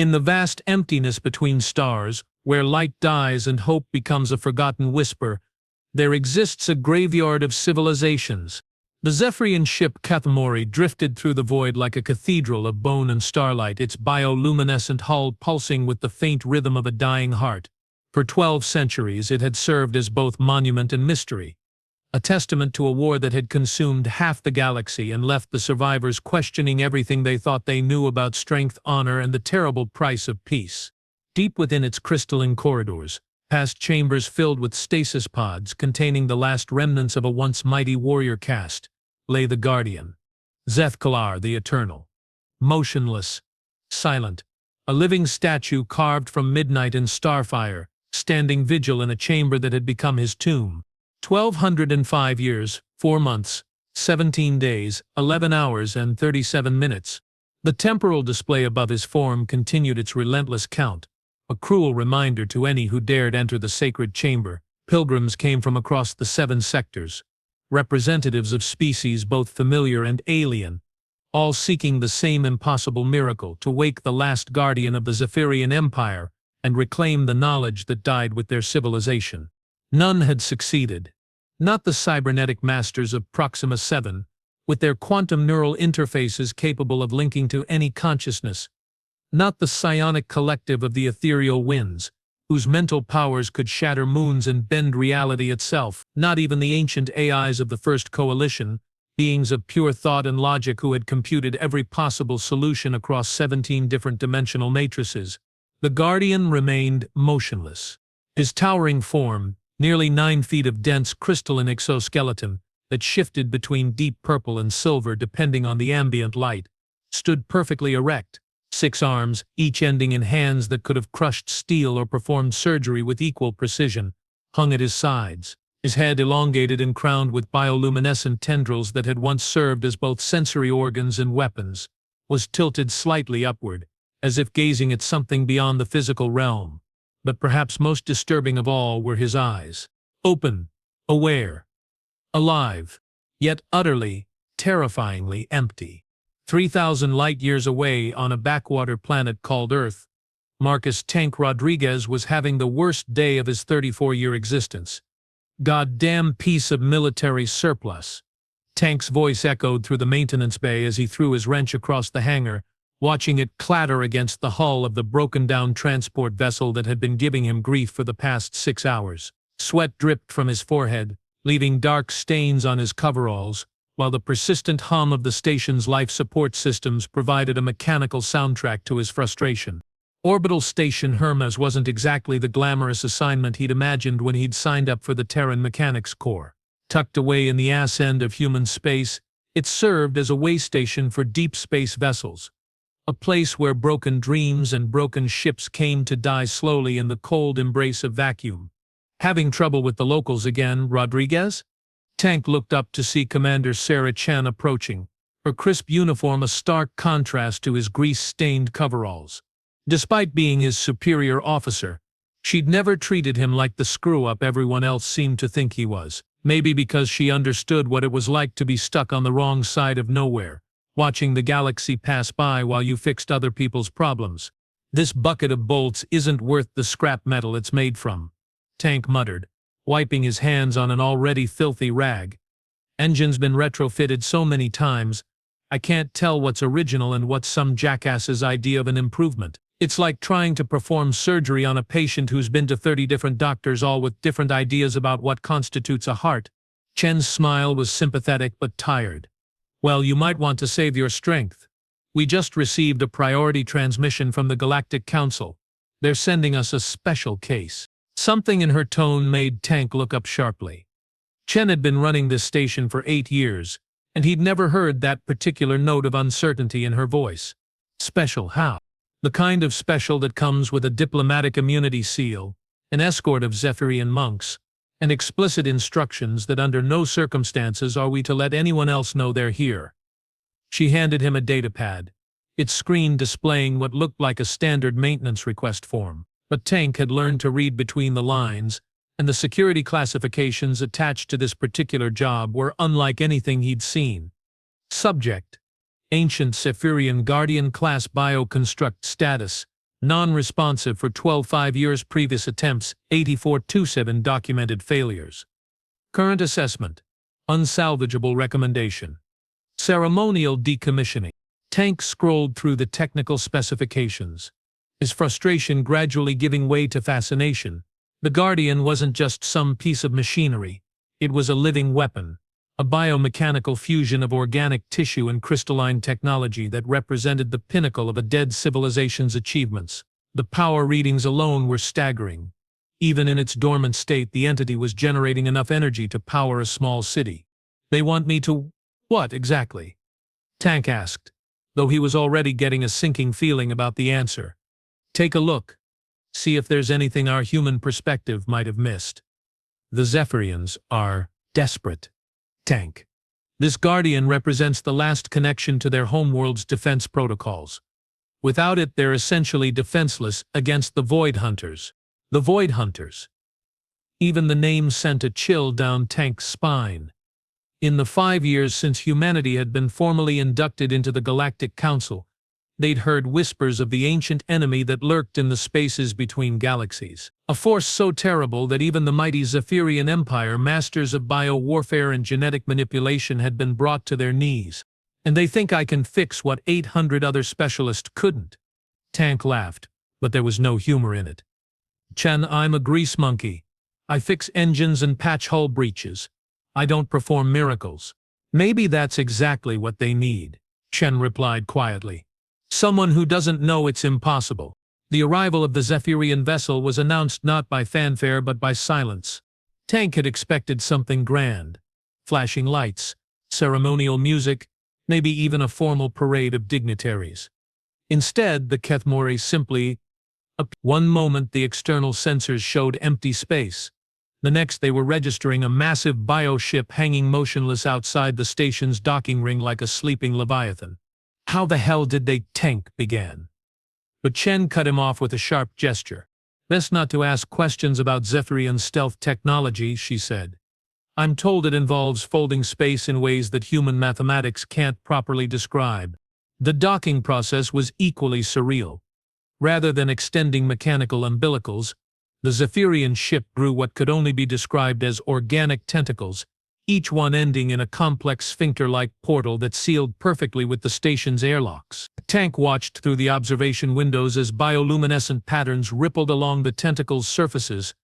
In the vast emptiness between stars, where light dies and hope becomes a forgotten whisper, there exists a graveyard of civilizations. The Zephyrian ship Katamori drifted through the void like a cathedral of bone and starlight, its bioluminescent hull pulsing with the faint rhythm of a dying heart. For 12 centuries it had served as both monument and mystery, a testament to a war that had consumed half the galaxy and left the survivors questioning everything they thought they knew about strength, honor, and the terrible price of peace. Deep within its crystalline corridors, past chambers filled with stasis pods containing the last remnants of a once mighty warrior caste, lay the Guardian, Zethkalar the Eternal. Motionless, silent, a living statue carved from midnight and starfire, standing vigil in a chamber that had become his tomb. 1,205 years, 4 months, 17 days, 11 hours and 37 minutes. The temporal display above his form continued its relentless count, a cruel reminder to any who dared enter the sacred chamber. Pilgrims came from across the 7 sectors, representatives of species both familiar and alien, all seeking the same impossible miracle: to wake the last guardian of the Zephyrian Empire and reclaim the knowledge that died with their civilization. None had succeeded. Not the cybernetic masters of Proxima 7, with their quantum neural interfaces capable of linking to any consciousness. Not the psionic collective of the ethereal winds, whose mental powers could shatter moons and bend reality itself. Not even the ancient AIs of the First Coalition, beings of pure thought and logic who had computed every possible solution across 17 different dimensional matrices. The Guardian remained motionless. His towering form, nearly 9 feet of dense crystalline exoskeleton that shifted between deep purple and silver depending on the ambient light, stood perfectly erect. 6 arms, each ending in hands that could have crushed steel or performed surgery with equal precision, hung at his sides. His head, elongated and crowned with bioluminescent tendrils that had once served as both sensory organs and weapons, was tilted slightly upward, as if gazing at something beyond the physical realm. But perhaps most disturbing of all were his eyes. Open, aware, alive, yet utterly, terrifyingly empty. 3,000 light-years away on a backwater planet called Earth, Marcus "Tank" Rodriguez was having the worst day of his 34-year existence. "Goddamn piece of military surplus." Tank's voice echoed through the maintenance bay as he threw his wrench across the hangar, watching it clatter against the hull of the broken-down transport vessel that had been giving him grief for the past 6 hours. Sweat dripped from his forehead, leaving dark stains on his coveralls, while the persistent hum of the station's life support systems provided a mechanical soundtrack to his frustration. Orbital Station Hermes wasn't exactly the glamorous assignment he'd imagined when he'd signed up for the Terran Mechanics Corps. Tucked away in the ass end of human space, it served as a way station for deep space vessels, a place where broken dreams and broken ships came to die slowly in the cold embrace of vacuum. "Having trouble with the locals again, Rodriguez?" Tank looked up to see Commander Sarah Chen approaching, her crisp uniform a stark contrast to his grease-stained coveralls. Despite being his superior officer, she'd never treated him like the screw-up everyone else seemed to think he was. Maybe because she understood what it was like to be stuck on the wrong side of nowhere, watching the galaxy pass by while you fixed other people's problems. "This bucket of bolts isn't worth the scrap metal it's made from," Tank muttered, wiping his hands on an already filthy rag. "Engine's been retrofitted so many times, I can't tell what's original and what's some jackass's idea of an improvement. It's like trying to perform surgery on a patient who's been to 30 different doctors, all with different ideas about what constitutes a heart." Chen's smile was sympathetic but tired. "Well, you might want to save your strength. We just received a priority transmission from the Galactic Council. They're sending us a special case." Something in her tone made Tank look up sharply. Chen had been running this station for 8 years, and he'd never heard that particular note of uncertainty in her voice. Special how? The kind of special that comes with a diplomatic immunity seal, an escort of Zephyrian monks, and explicit instructions that under no circumstances are we to let anyone else know they're here. She handed him a datapad, its screen displaying what looked like a standard maintenance request form. But Tank had learned to read between the lines, and the security classifications attached to this particular job were unlike anything he'd seen. Subject: Ancient Zephyrian Guardian Class Bioconstruct Status: Non-responsive for 5 years. Previous attempts, 8427 documented failures. Current assessment. Unsalvageable recommendation. Ceremonial decommissioning. Tank scrolled through the technical specifications, his frustration gradually giving way to fascination. The Guardian wasn't just some piece of machinery. It was a living weapon, a biomechanical fusion of organic tissue and crystalline technology that represented the pinnacle of a dead civilization's achievements. The power readings alone were staggering. Even in its dormant state, the entity was generating enough energy to power a small city. They want me to… what exactly? Tank asked, though he was already getting a sinking feeling about the answer. Take a look. See if there's anything our human perspective might have missed. The Zephyrians are desperate. Tank. This Guardian represents the last connection to their homeworld's defense protocols. Without it, they're essentially defenseless against the Void Hunters. The Void Hunters. Even the name sent a chill down Tank's spine. In the 5 years since humanity had been formally inducted into the Galactic Council, they'd heard whispers of the ancient enemy that lurked in the spaces between galaxies. A force so terrible that even the mighty Zephyrian Empire, masters of bio-warfare and genetic manipulation, had been brought to their knees. And they think I can fix what 800 other specialists couldn't. Tank laughed, but there was no humor in it. Chen, I'm a grease monkey. I fix engines and patch hull breaches. I don't perform miracles. Maybe that's exactly what they need, Chen replied quietly. Someone who doesn't know it's impossible. The arrival of the Zephyrian vessel was announced not by fanfare but by silence. Tank had expected something grand. Flashing lights, ceremonial music, maybe even a formal parade of dignitaries. Instead, the Kethmori simply… One moment the external sensors showed empty space. The next they were registering a massive bioship hanging motionless outside the station's docking ring like a sleeping leviathan. How the hell did they… Tank began. But Chen cut him off with a sharp gesture. Best not to ask questions about Zephyrian stealth technology, she said. I'm told it involves folding space in ways that human mathematics can't properly describe. The docking process was equally surreal. Rather than extending mechanical umbilicals, the Zephyrian ship grew what could only be described as organic tentacles, each one ending in a complex sphincter-like portal that sealed perfectly with the station's airlocks. Tank watched through the observation windows as bioluminescent patterns rippled along the tentacles' surfaces,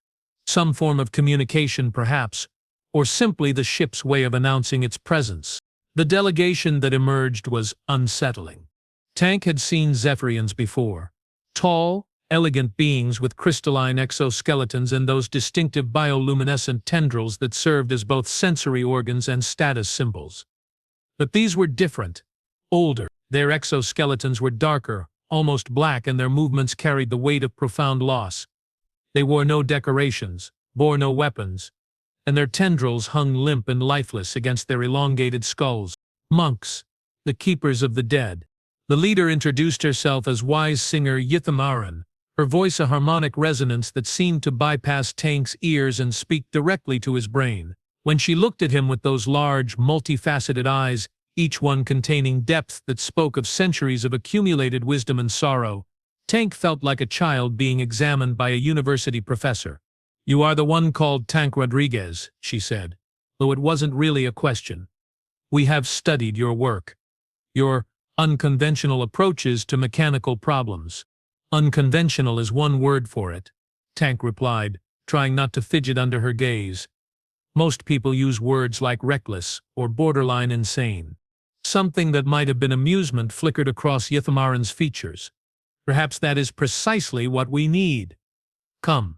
some form of communication perhaps, or simply the ship's way of announcing its presence. The delegation that emerged was unsettling. Tank had seen Zephyrians before. Tall, elegant beings with crystalline exoskeletons and those distinctive bioluminescent tendrils that served as both sensory organs and status symbols. But these were different, older. Their exoskeletons were darker, almost black, and their movements carried the weight of profound loss. They wore no decorations, bore no weapons, and their tendrils hung limp and lifeless against their elongated skulls. Monks, the keepers of the dead. The leader introduced herself as wise singer Yithamaran, her voice a harmonic resonance that seemed to bypass Tank's ears and speak directly to his brain. When she looked at him with those large, multifaceted eyes, each one containing depth that spoke of centuries of accumulated wisdom and sorrow, Tank felt like a child being examined by a university professor. You are the one called Tank Rodriguez, she said, though it wasn't really a question. We have studied your work. Your unconventional approaches to mechanical problems. Unconventional is one word for it, Tank replied, trying not to fidget under her gaze. Most people use words like reckless or borderline insane. Something that might have been amusement flickered across Yithamaran's features. Perhaps that is precisely what we need. Come.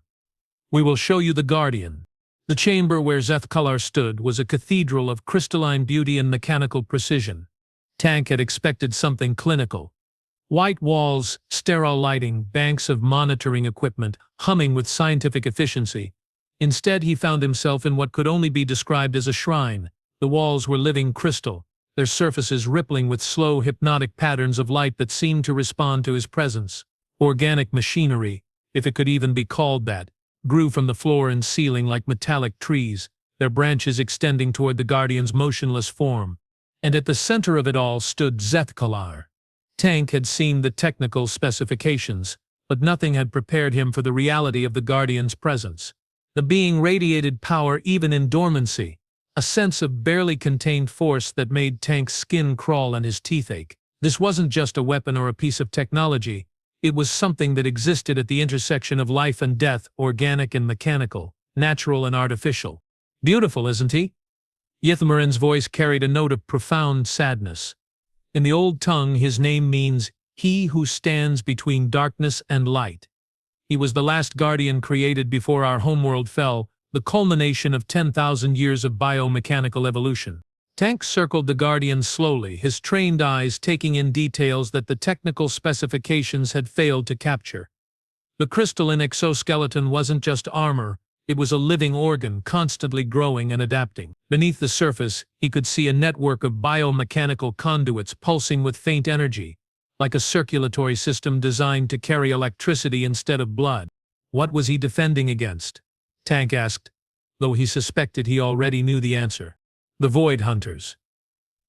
We will show you the Guardian. The chamber where Zethkalar stood was a cathedral of crystalline beauty and mechanical precision. Tank had expected something clinical. White walls, sterile lighting, banks of monitoring equipment, humming with scientific efficiency. Instead, he found himself in what could only be described as a shrine. The walls were living crystal, their surfaces rippling with slow, hypnotic patterns of light that seemed to respond to his presence. Organic machinery, if it could even be called that, grew from the floor and ceiling like metallic trees, their branches extending toward the Guardian's motionless form. And at the center of it all stood Zethkalar. Tank had seen the technical specifications, but nothing had prepared him for the reality of the Guardian's presence. The being radiated power even in dormancy, a sense of barely contained force that made Tank's skin crawl and his teeth ache. This wasn't just a weapon or a piece of technology, it was something that existed at the intersection of life and death, organic and mechanical, natural and artificial. Beautiful, isn't he? Ythmarin's voice carried a note of profound sadness. In the old tongue, his name means, "he who stands between darkness and light." He was the last Guardian created before our homeworld fell, the culmination of 10,000 years of biomechanical evolution. Tank circled the Guardian slowly, his trained eyes taking in details that the technical specifications had failed to capture. The crystalline exoskeleton wasn't just armor, it was a living organ, constantly growing and adapting. Beneath the surface, he could see a network of biomechanical conduits pulsing with faint energy, like a circulatory system designed to carry electricity instead of blood. What was he defending against? Tank asked, though he suspected he already knew the answer. The Void Hunters.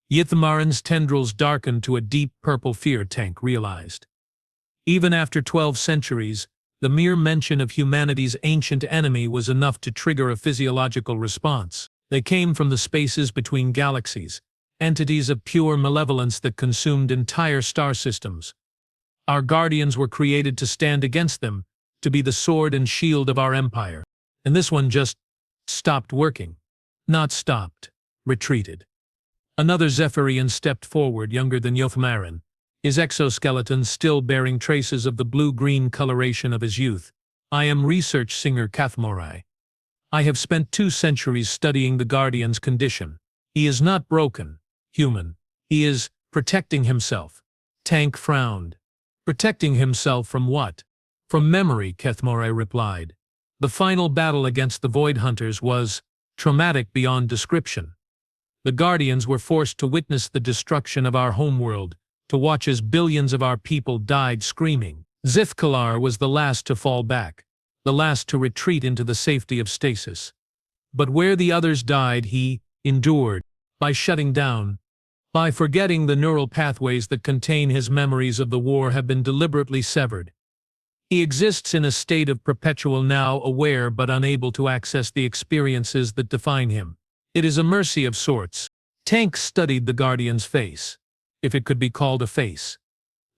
Ythmarin's tendrils darkened to a deep purple fear, Tank realized. Even after 12 centuries, the mere mention of humanity's ancient enemy was enough to trigger a physiological response. They came from the spaces between galaxies, entities of pure malevolence that consumed entire star systems. Our Guardians were created to stand against them, to be the sword and shield of our empire. And this one just stopped working. Not stopped, retreated. Another Zephyrian stepped forward, younger than Ythmarin, his exoskeleton still bearing traces of the blue-green coloration of his youth. "I am research singer Kathmori. I have spent 2 centuries studying the Guardian's condition. He is not broken, human. He is protecting himself." Tank frowned. Protecting himself from what? From memory, Kathmori replied. The final battle against the Void Hunters was traumatic beyond description. The Guardians were forced to witness the destruction of our homeworld, to watch as billions of our people died screaming. Zithkalar was the last to fall back, the last to retreat into the safety of stasis. But where the others died, he endured, by shutting down, by forgetting the neural pathways that contain his memories of the war have been deliberately severed. He exists in a state of perpetual now aware but unable to access the experiences that define him. It is a mercy of sorts. Tank studied the Guardian's face, if it could be called a face.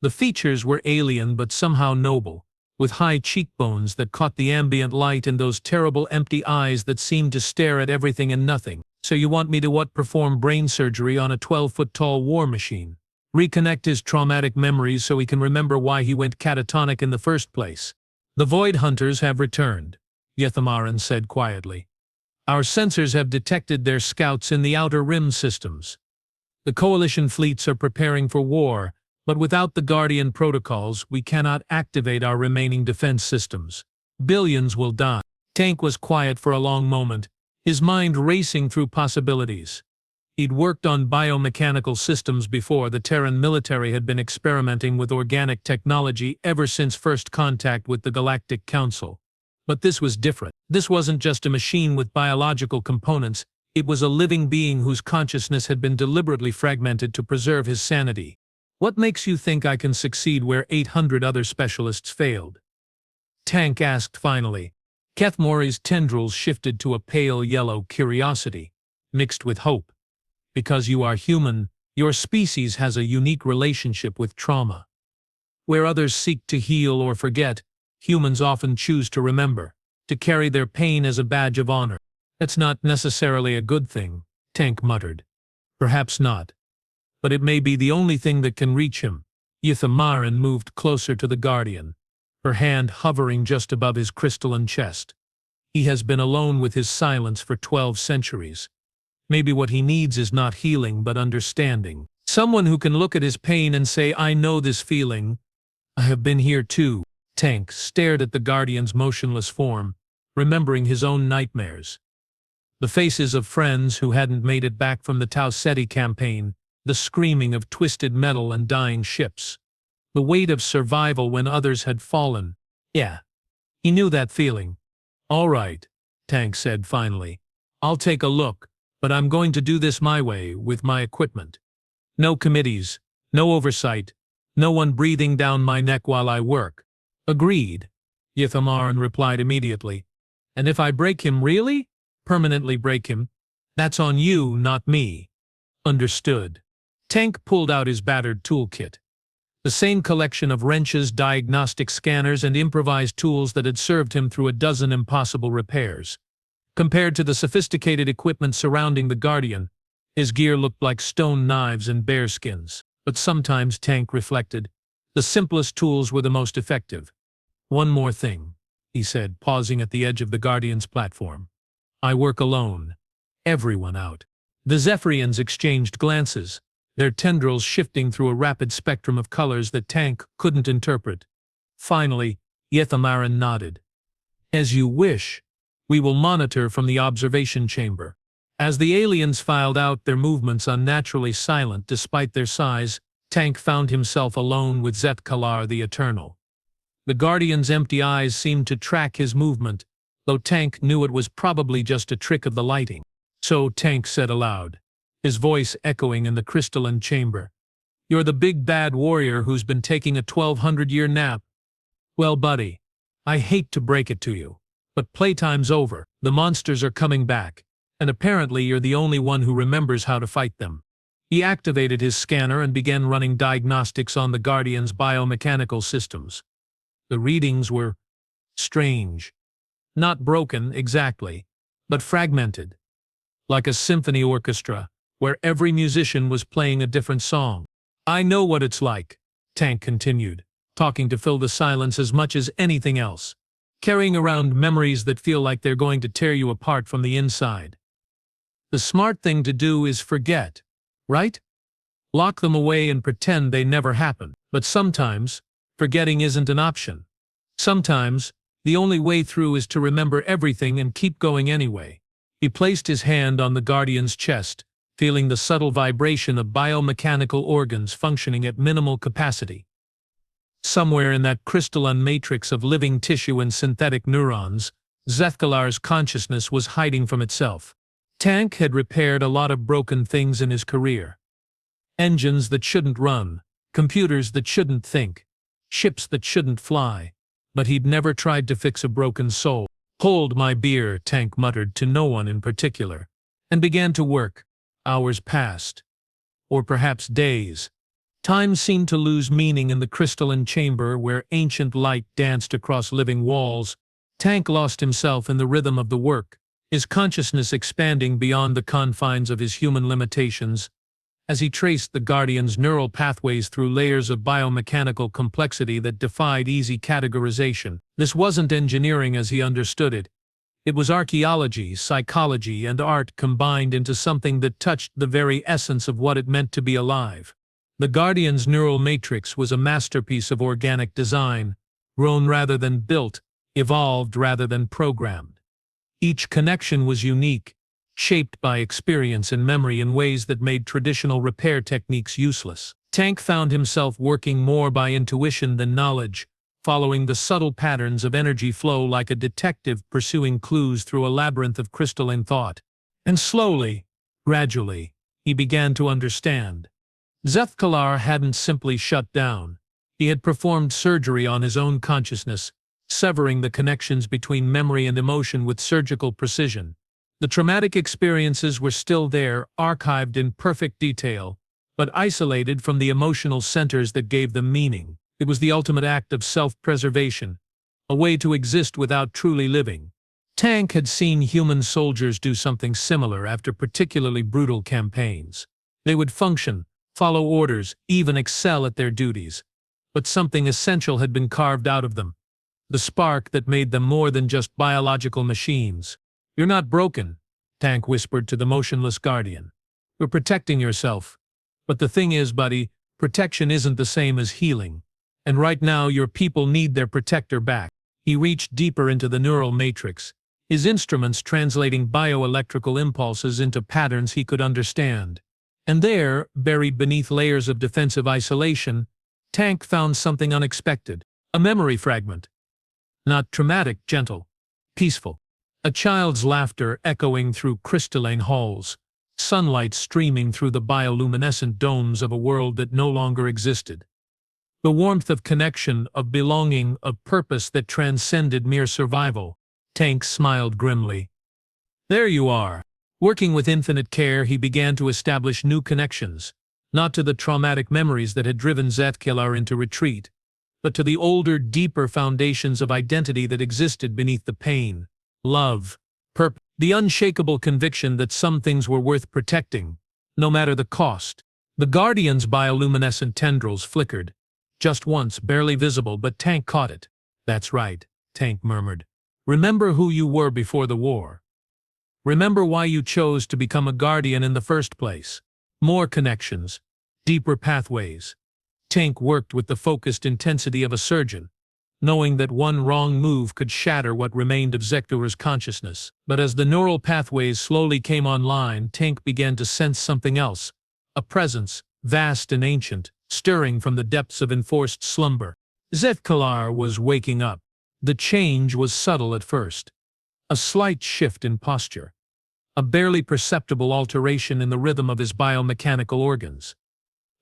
The features were alien but somehow noble, with high cheekbones that caught the ambient light and those terrible empty eyes that seemed to stare at everything and nothing. "So you want me to perform brain surgery on a 12-foot-tall war machine? Reconnect his traumatic memories so he can remember why he went catatonic in the first place?" "The Void Hunters have returned," Ythmarin said quietly. "Our sensors have detected their scouts in the Outer Rim systems. The Coalition fleets are preparing for war, but without the Guardian protocols, we cannot activate our remaining defense systems. Billions will die." Tank was quiet for a long moment, his mind racing through possibilities. He'd worked on biomechanical systems before. The Terran military had been experimenting with organic technology ever since first contact with the Galactic Council. But this was different. This wasn't just a machine with biological components, it was a living being whose consciousness had been deliberately fragmented to preserve his sanity. "What makes you think I can succeed where 800 other specialists failed?" Tank asked finally. Kathmori's tendrils shifted to a pale yellow curiosity, mixed with hope. "Because you are human, your species has a unique relationship with trauma. Where others seek to heal or forget, humans often choose to remember, to carry their pain as a badge of honor." "That's not necessarily a good thing," Tank muttered. "Perhaps not. But it may be the only thing that can reach him." Ythmarin moved closer to the Guardian, her hand hovering just above his crystalline chest. "He has been alone with his silence for 12 centuries. Maybe what he needs is not healing but understanding. Someone who can look at his pain and say, 'I know this feeling. I have been here too.'" Tank stared at the Guardian's motionless form, remembering his own nightmares. The faces of friends who hadn't made it back from the Tau Ceti campaign, the screaming of twisted metal and dying ships. The weight of survival when others had fallen. Yeah, he knew that feeling. "All right," Tank said finally. "I'll take a look, but I'm going to do this my way, with my equipment. No committees, no oversight, no one breathing down my neck while I work. Agreed, Yithamaran replied immediately. And if I break him really? Permanently break him? That's on you, not me. Understood. Tank pulled out his battered toolkit. The same collection of wrenches, diagnostic scanners, and improvised tools that had served him through a dozen impossible repairs. Compared to the sophisticated equipment surrounding the Guardian, his gear looked like stone knives and bearskins. But sometimes, Tank reflected, the simplest tools were the most effective. One more thing, he said, pausing at the edge of the Guardian's platform. I work alone. Everyone out. The Zephyrians exchanged glances, their tendrils shifting through a rapid spectrum of colors that Tank couldn't interpret. Finally, Yithamaran nodded. As you wish. We will monitor from the observation chamber. As the aliens filed out, their movements unnaturally silent despite their size, Tank found himself alone with Zeth-Kalar the Eternal. The Guardian's empty eyes seemed to track his movement, though Tank knew it was probably just a trick of the lighting. So Tank said aloud, his voice echoing in the crystalline chamber. You're the big bad warrior who's been taking a 1200-year nap. Well, buddy, I hate to break it to you, but playtime's over. The monsters are coming back, and apparently you're the only one who remembers how to fight them. He activated his scanner and began running diagnostics on the Guardian's biomechanical systems. The readings were strange. Not broken, exactly, but fragmented. Like a symphony orchestra, where every musician was playing a different song. I know what it's like, Tank continued, talking to fill the silence as much as anything else, carrying around memories that feel like they're going to tear you apart from the inside. The smart thing to do is forget, right? Lock them away and pretend they never happened. But sometimes, forgetting isn't an option. Sometimes, the only way through is to remember everything and keep going anyway. He placed his hand on the Guardian's chest, feeling the subtle vibration of biomechanical organs functioning at minimal capacity. Somewhere in that crystalline matrix of living tissue and synthetic neurons, Zeth-Kalar's consciousness was hiding from itself. Tank had repaired a lot of broken things in his career. Engines that shouldn't run, computers that shouldn't think, ships that shouldn't fly, but he'd never tried to fix a broken soul. Hold my beer, Tank muttered to no one in particular, and began to work. Hours passed. Or perhaps days. Time seemed to lose meaning in the crystalline chamber where ancient light danced across living walls. Tank lost himself in the rhythm of the work, his consciousness expanding beyond the confines of his human limitations. As he traced the Guardian's neural pathways through layers of biomechanical complexity that defied easy categorization. This wasn't engineering as he understood it. It was archaeology, psychology, and art combined into something that touched the very essence of what it meant to be alive. The Guardian's neural matrix was a masterpiece of organic design, grown rather than built, evolved rather than programmed. Each connection was unique, shaped by experience and memory in ways that made traditional repair techniques useless. Tank found himself working more by intuition than knowledge, following the subtle patterns of energy flow like a detective pursuing clues through a labyrinth of crystalline thought. And slowly, gradually, he began to understand. Zeth-Kalar hadn't simply shut down. He had performed surgery on his own consciousness, severing the connections between memory and emotion with surgical precision. The traumatic experiences were still there, archived in perfect detail, but isolated from the emotional centers that gave them meaning. It was the ultimate act of self-preservation, a way to exist without truly living. Tank had seen human soldiers do something similar after particularly brutal campaigns. They would function, follow orders, even excel at their duties. But something essential had been carved out of them. The spark that made them more than just biological machines. You're not broken, Tank whispered to the motionless Guardian. You're protecting yourself. But the thing is, buddy, protection isn't the same as healing. And right now your people need their protector back. He reached deeper into the neural matrix, his instruments translating bioelectrical impulses into patterns he could understand. And there, buried beneath layers of defensive isolation, Tank found something unexpected. A memory fragment. Not traumatic, gentle, peaceful. A child's laughter echoing through crystalline halls, sunlight streaming through the bioluminescent domes of a world that no longer existed. The warmth of connection, of belonging, of purpose that transcended mere survival. Tank smiled grimly. There you are. Working with infinite care, he began to establish new connections, not to the traumatic memories that had driven Zethkilar into retreat, but to the older, deeper foundations of identity that existed beneath the pain, love, purpose, the unshakable conviction that some things were worth protecting, no matter the cost. The Guardian's bioluminescent tendrils flickered, just once, barely visible, but Tank caught it. That's right, Tank murmured. Remember who you were before the war. Remember why you chose to become a Guardian in the first place. More connections, deeper pathways. Tank worked with the focused intensity of a surgeon, knowing that one wrong move could shatter what remained of Zethkilar's consciousness. But as the neural pathways slowly came online, Tank began to sense something else, a presence, vast and ancient, stirring from the depths of enforced slumber. Zethkilar was waking up. The change was subtle at first. A slight shift in posture, a barely perceptible alteration in the rhythm of his biomechanical organs.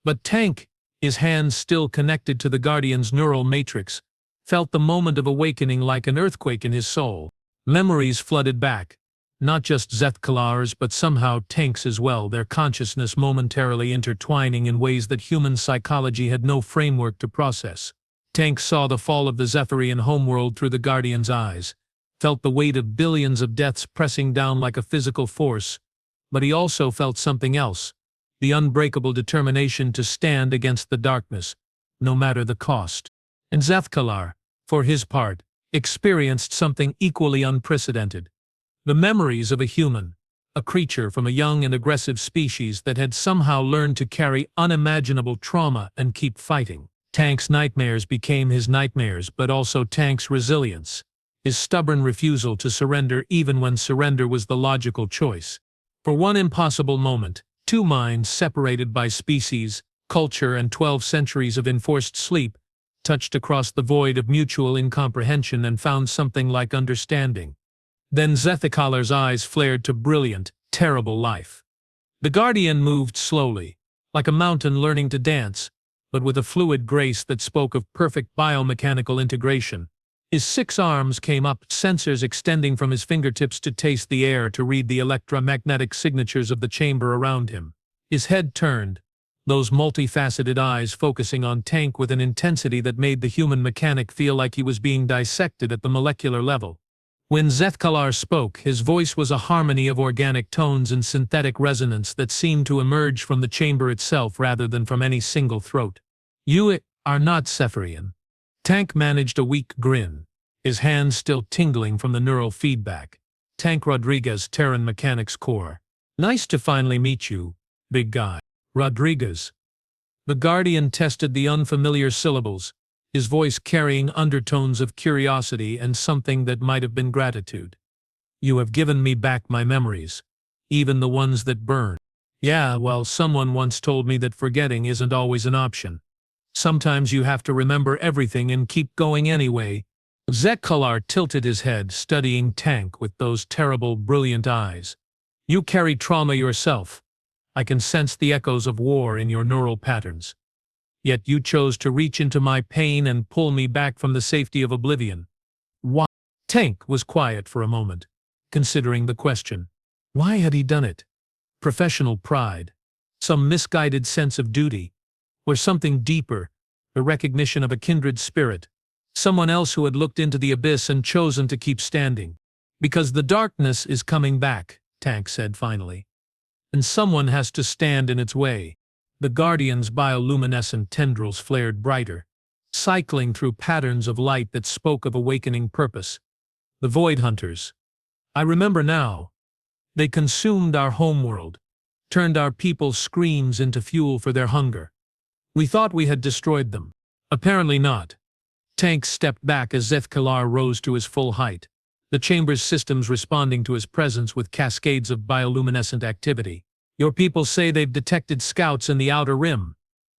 But Tank, his hands still connected to the Guardian's neural matrix, felt the moment of awakening like an earthquake in his soul. Memories flooded back, not just Zethkilar's but somehow Tank's as well, their consciousness momentarily intertwining in ways that human psychology had no framework to process. Tank saw the fall of the Zetherian homeworld through the Guardian's eyes, felt the weight of billions of deaths pressing down like a physical force, but he also felt something else, the unbreakable determination to stand against the darkness, no matter the cost. And Zethkilar, for his part, experienced something equally unprecedented. The memories of a human, a creature from a young and aggressive species that had somehow learned to carry unimaginable trauma and keep fighting. Tank's nightmares became his nightmares, but also Tank's resilience, his stubborn refusal to surrender even when surrender was the logical choice. For one impossible moment, two minds separated by species, culture, and 12 centuries of enforced sleep touched across the void of mutual incomprehension and found something like understanding. Then Zethkilar's eyes flared to brilliant, terrible life. The Guardian moved slowly, like a mountain learning to dance, but with a fluid grace that spoke of perfect biomechanical integration. His 6 arms came up, sensors extending from his fingertips to taste the air, to read the electromagnetic signatures of the chamber around him. His head turned, those multifaceted eyes focusing on Tank with an intensity that made the human mechanic feel like he was being dissected at the molecular level. When Zethkilar spoke, his voice was a harmony of organic tones and synthetic resonance that seemed to emerge from the chamber itself rather than from any single throat. You are not Zetherian. Tank managed a weak grin, his hands still tingling from the neural feedback. Tank Rodriguez, Terran Mechanics Corps. Nice to finally meet you, big guy. Rodriguez. The Guardian tested the unfamiliar syllables, his voice carrying undertones of curiosity and something that might have been gratitude. You have given me back my memories, even the ones that burn. Yeah, well, someone once told me that forgetting isn't always an option. Sometimes you have to remember everything and keep going anyway. Zethkilar tilted his head, studying Tank with those terrible, brilliant eyes. You carry trauma yourself. I can sense the echoes of war in your neural patterns. Yet you chose to reach into my pain and pull me back from the safety of oblivion. Why? Tank was quiet for a moment, considering the question. Why had he done it? Professional pride, some misguided sense of duty, or something deeper, the recognition of a kindred spirit, someone else who had looked into the abyss and chosen to keep standing. Because the darkness is coming back, Tank said finally, and someone has to stand in its way. The Guardian's bioluminescent tendrils flared brighter, cycling through patterns of light that spoke of awakening purpose. The Void Hunters. I remember now. They consumed our homeworld, turned our people's screams into fuel for their hunger. We thought we had destroyed them. Apparently not. Tank stepped back as Zethkilar rose to his full height, the chamber's systems responding to his presence with cascades of bioluminescent activity. Your people say they've detected scouts in the Outer Rim.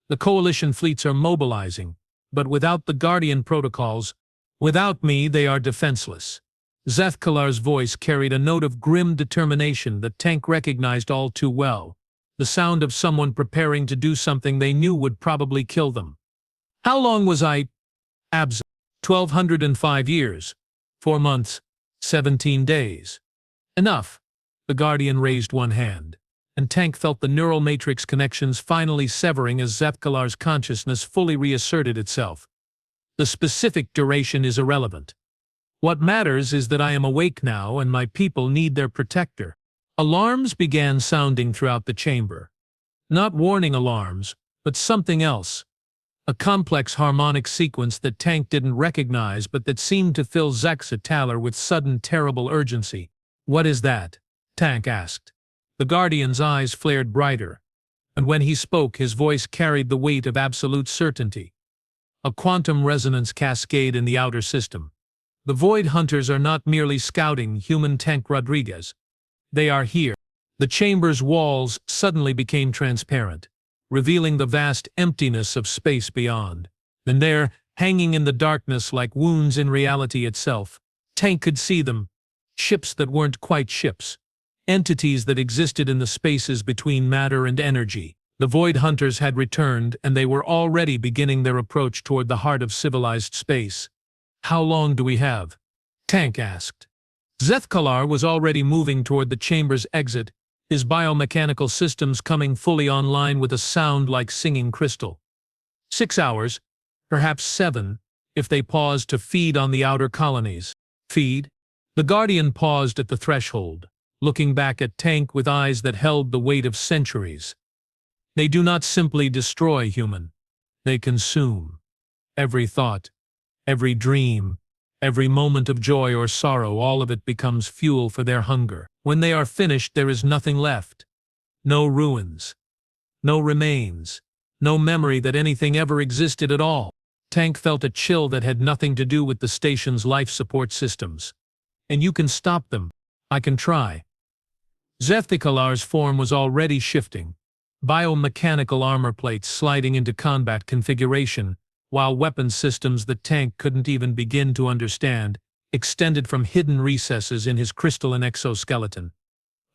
The Coalition fleets are mobilizing, but without the Guardian protocols, without me, they are defenseless. Zethkilar's voice carried a note of grim determination that Tank recognized all too well, the sound of someone preparing to do something they knew would probably kill them. How long was I absent? 1,205 years, 4 months, 17 days. Enough. The Guardian raised one hand, and Tank felt the neural matrix connections finally severing as Zethkalar's consciousness fully reasserted itself. The specific duration is irrelevant. What matters is that I am awake now and my people need their protector. Alarms began sounding throughout the chamber. Not warning alarms, but something else. A complex harmonic sequence that Tank didn't recognize but that seemed to fill Zethkalar with sudden terrible urgency. What is that? Tank asked. The Guardian's eyes flared brighter, and when he spoke his voice carried the weight of absolute certainty. A quantum resonance cascade in the outer system. The Void Hunters are not merely scouting human Tank Rodriguez. They are here. The chamber's walls suddenly became transparent, revealing the vast emptiness of space beyond. And there, hanging in the darkness like wounds in reality itself, Tank could see them. Ships that weren't quite ships. Entities that existed in the spaces between matter and energy. The Void Hunters had returned, and they were already beginning their approach toward the heart of civilized space. How long do we have? Tank asked. Zethkalar was already moving toward the chamber's exit, his biomechanical systems coming fully online with a sound like singing crystal. 6 hours, perhaps 7, if they paused to feed on the outer colonies. Feed? The Guardian paused at the threshold, looking back at Tank with eyes that held the weight of centuries. They do not simply destroy human. They consume. Every thought, every dream, every moment of joy or sorrow, all of it becomes fuel for their hunger. When they are finished, there is nothing left. No ruins. No remains. No memory that anything ever existed at all. Tank felt a chill that had nothing to do with the station's life support systems. And you can stop them. I can try. Zethkalar's form was already shifting. Biomechanical armor plates sliding into combat configuration, while weapon systems that Tank couldn't even begin to understand extended from hidden recesses in his crystalline exoskeleton.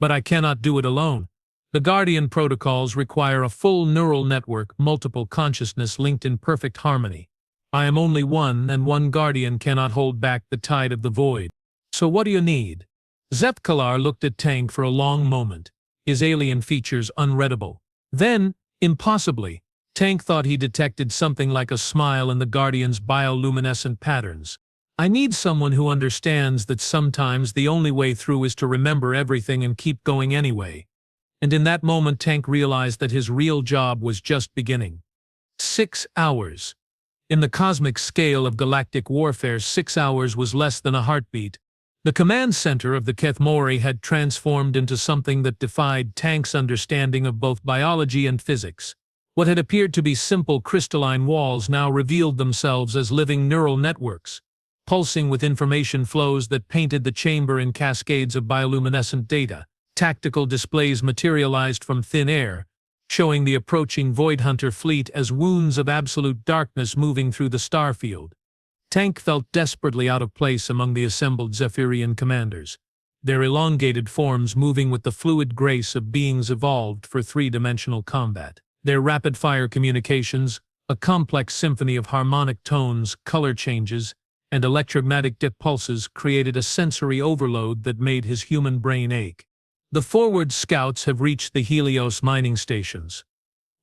But I cannot do it alone. The Guardian protocols require a full neural network, multiple consciousness linked in perfect harmony. I am only one, and one Guardian cannot hold back the tide of the void. So what do you need? Zethkalar looked at Tank for a long moment, his alien features unreadable. Then, impossibly, Tank thought he detected something like a smile in the Guardian's bioluminescent patterns. I need someone who understands that sometimes the only way through is to remember everything and keep going anyway. And in that moment Tank realized that his real job was just beginning. 6 hours. In the cosmic scale of galactic warfare, 6 hours was less than a heartbeat. The command center of the Kethmori had transformed into something that defied Tank's understanding of both biology and physics. What had appeared to be simple crystalline walls now revealed themselves as living neural networks, pulsing with information flows that painted the chamber in cascades of bioluminescent data. Tactical displays materialized from thin air, showing the approaching Void Hunter fleet as wounds of absolute darkness moving through the starfield. Tank felt desperately out of place among the assembled Zephyrian commanders, their elongated forms moving with the fluid grace of beings evolved for three-dimensional combat. Their rapid-fire communications, a complex symphony of harmonic tones, color changes, and electromagnetic pulses created a sensory overload that made his human brain ache. The forward scouts have reached the Helios mining stations,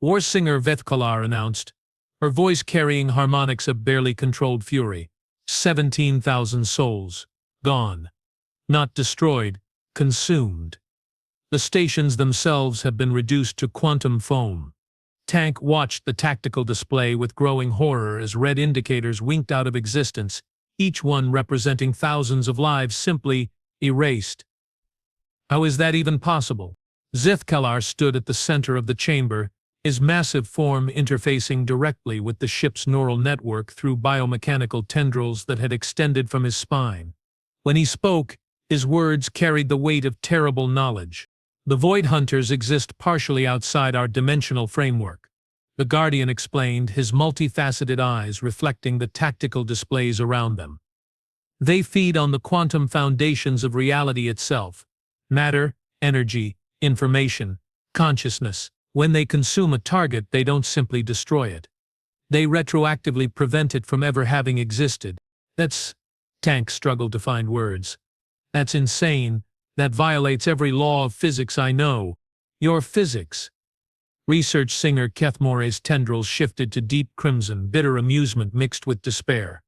Warsinger Zethkalar announced, her voice carrying harmonics of barely controlled fury. 17,000 souls. Gone. Not destroyed, consumed. The stations themselves have been reduced to quantum foam. Tank watched the tactical display with growing horror as red indicators winked out of existence, each one representing thousands of lives simply erased. How is that even possible? Zethkalar stood at the center of the chamber, his massive form interfacing directly with the ship's neural network through biomechanical tendrils that had extended from his spine. When he spoke, his words carried the weight of terrible knowledge. The Void Hunters exist partially outside our dimensional framework. The Guardian explained, his multifaceted eyes reflecting the tactical displays around them. They feed on the quantum foundations of reality itself. Matter, energy, information, consciousness. When they consume a target, they don't simply destroy it. They retroactively prevent it from ever having existed. Tank struggled to find words. That's insane. That violates every law of physics I know. Your physics. Research singer Kethmore's tendrils shifted to deep crimson, bitter amusement mixed with despair.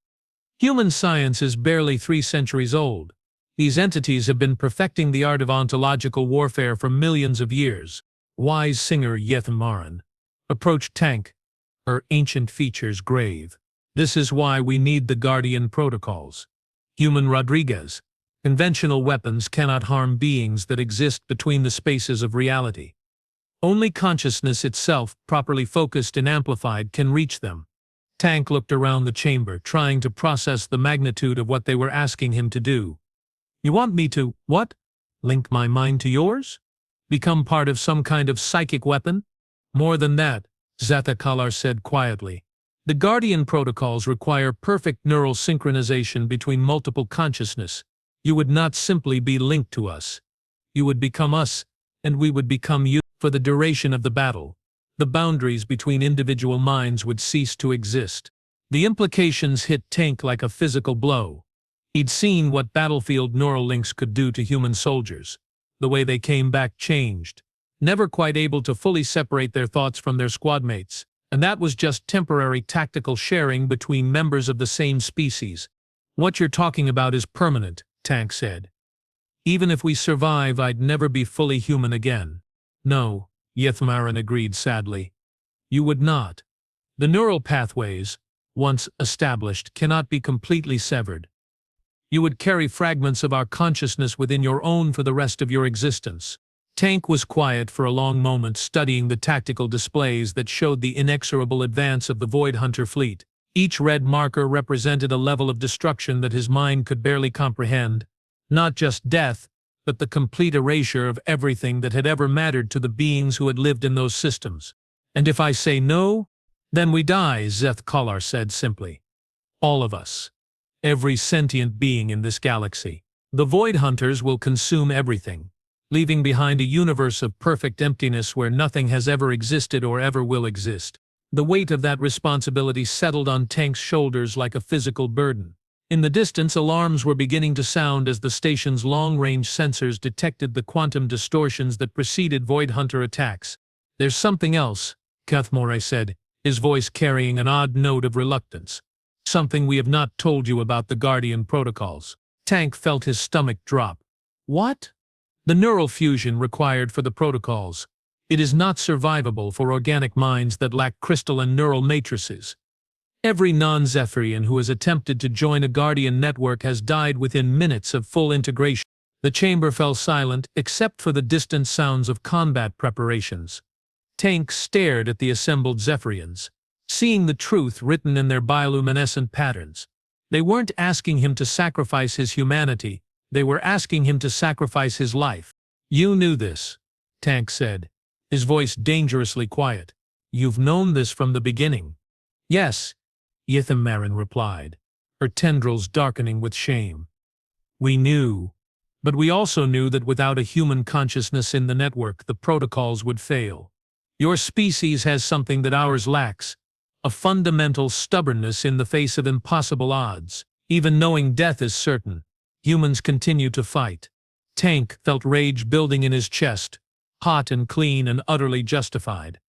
Human science is barely 3 centuries old. These entities have been perfecting the art of ontological warfare for millions of years. Wise singer Yethmaran approached Tank, her ancient features grave. This is why we need the Guardian protocols. Human Rodriguez. Conventional weapons cannot harm beings that exist between the spaces of reality. Only consciousness itself, properly focused and amplified, can reach them. Tank looked around the chamber, trying to process the magnitude of what they were asking him to do. You want me to, what? Link my mind to yours? Become part of some kind of psychic weapon? More than that, Zathakalar said quietly. The Guardian protocols require perfect neural synchronization between multiple consciousness. You would not simply be linked to us. You would become us, and we would become you. For the duration of the battle, the boundaries between individual minds would cease to exist. The implications hit Tank like a physical blow. He'd seen what battlefield neural links could do to human soldiers. The way they came back changed, never quite able to fully separate their thoughts from their squadmates, and that was just temporary tactical sharing between members of the same species. What you're talking about is permanent, Tank said. Even if we survive, I'd never be fully human again. No, Yethmaran agreed sadly. You would not. The neural pathways, once established, cannot be completely severed. You would carry fragments of our consciousness within your own for the rest of your existence. Tank was quiet for a long moment, studying the tactical displays that showed the inexorable advance of the Void Hunter fleet. Each red marker represented a level of destruction that his mind could barely comprehend. Not just death, but the complete erasure of everything that had ever mattered to the beings who had lived in those systems. And if I say no, then we die, Zathakalar said simply. All of us. Every sentient being in this galaxy. The Void Hunters will consume everything, leaving behind a universe of perfect emptiness where nothing has ever existed or ever will exist. The weight of that responsibility settled on Tank's shoulders like a physical burden. In the distance, alarms were beginning to sound as the station's long-range sensors detected the quantum distortions that preceded Void Hunter attacks. There's something else, Kethmore said, his voice carrying an odd note of reluctance. Something we have not told you about the Guardian protocols. Tank felt his stomach drop. What? The neural fusion required for the protocols. It is not survivable for organic minds that lack crystalline neural matrices. Every non-Zephyrian who has attempted to join a Guardian network has died within minutes of full integration. The chamber fell silent, except for the distant sounds of combat preparations. Tank stared at the assembled Zephyrians, seeing the truth written in their bioluminescent patterns. They weren't asking him to sacrifice his humanity, they were asking him to sacrifice his life. You knew this, Tank said, his voice dangerously quiet. You've known this from the beginning. Yes, Yethmaran replied, her tendrils darkening with shame. We knew, but we also knew that without a human consciousness in the network, the protocols would fail. Your species has something that ours lacks, a fundamental stubbornness in the face of impossible odds. Even knowing death is certain, humans continue to fight. Tank felt rage building in his chest, hot and clean and utterly justified.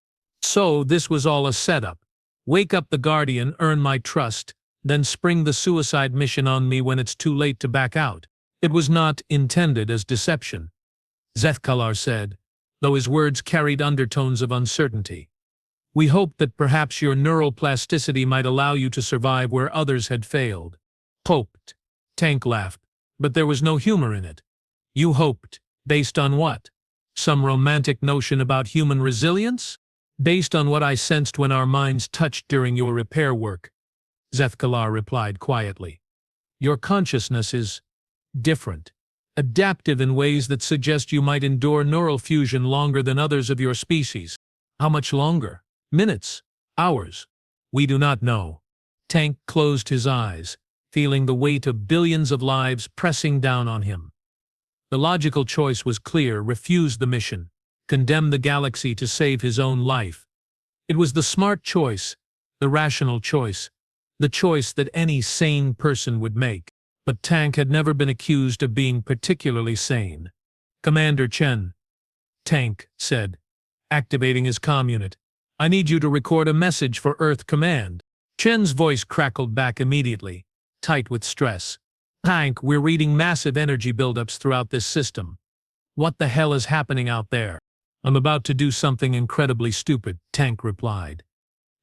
So this was all a setup. Wake up the Guardian, earn my trust, then spring the suicide mission on me when it's too late to back out. It was not intended as deception, Zathakalar said, though his words carried undertones of uncertainty. We hoped that perhaps your neural plasticity might allow you to survive where others had failed. Hoped. Tank laughed, but there was no humor in it. You hoped, based on what? Some romantic notion about human resilience? Based on what I sensed when our minds touched during your repair work, Zathakalar replied quietly. Your consciousness is different, adaptive in ways that suggest you might endure neural fusion longer than others of your species. How much longer? Minutes? Hours? We do not know. Tank closed his eyes, feeling the weight of billions of lives pressing down on him. The logical choice was clear: refuse the mission. Condemn the galaxy to save his own life. It was the smart choice, The rational choice. The choice that any sane person would make. But Tank had never been accused of being particularly sane. "Commander Chen," Tank said, activating his comm unit. "I need you to record a message for Earth Command." Chen's voice crackled back immediately, tight with stress. "Tank, we're reading massive energy buildups throughout this system. What the hell is happening out there?" "I'm about to do something incredibly stupid," Tank replied.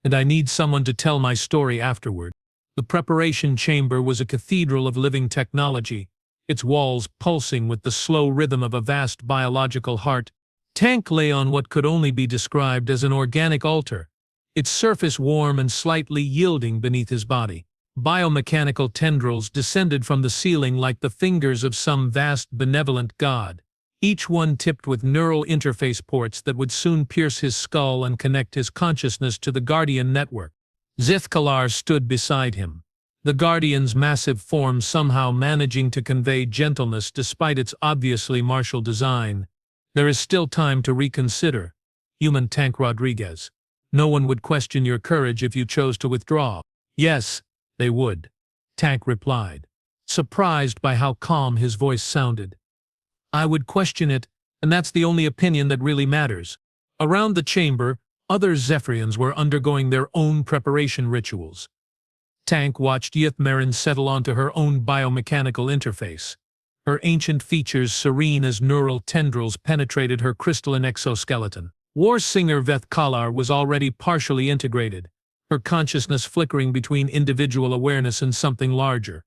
"And I need someone to tell my story afterward." The preparation chamber was a cathedral of living technology, its walls pulsing with the slow rhythm of a vast biological heart. Tank lay on what could only be described as an organic altar, its surface warm and slightly yielding beneath his body. Biomechanical tendrils descended from the ceiling like the fingers of some vast benevolent god, each one tipped with neural interface ports that would soon pierce his skull and connect his consciousness to the Guardian network. Zithkalar stood beside him, the Guardian's massive form somehow managing to convey gentleness despite its obviously martial design. "There is still time to reconsider, human Tank Rodriguez. No one would question your courage if you chose to withdraw." "Yes, they would," Tank replied, surprised by how calm his voice sounded. "I would question it, and that's the only opinion that really matters." Around the chamber, other Zephyrians were undergoing their own preparation rituals. Tank watched Yithmarin settle onto her own biomechanical interface, her ancient features serene as neural tendrils penetrated her crystalline exoskeleton. War Singer Veth Kalar was already partially integrated, her consciousness flickering between individual awareness and something larger.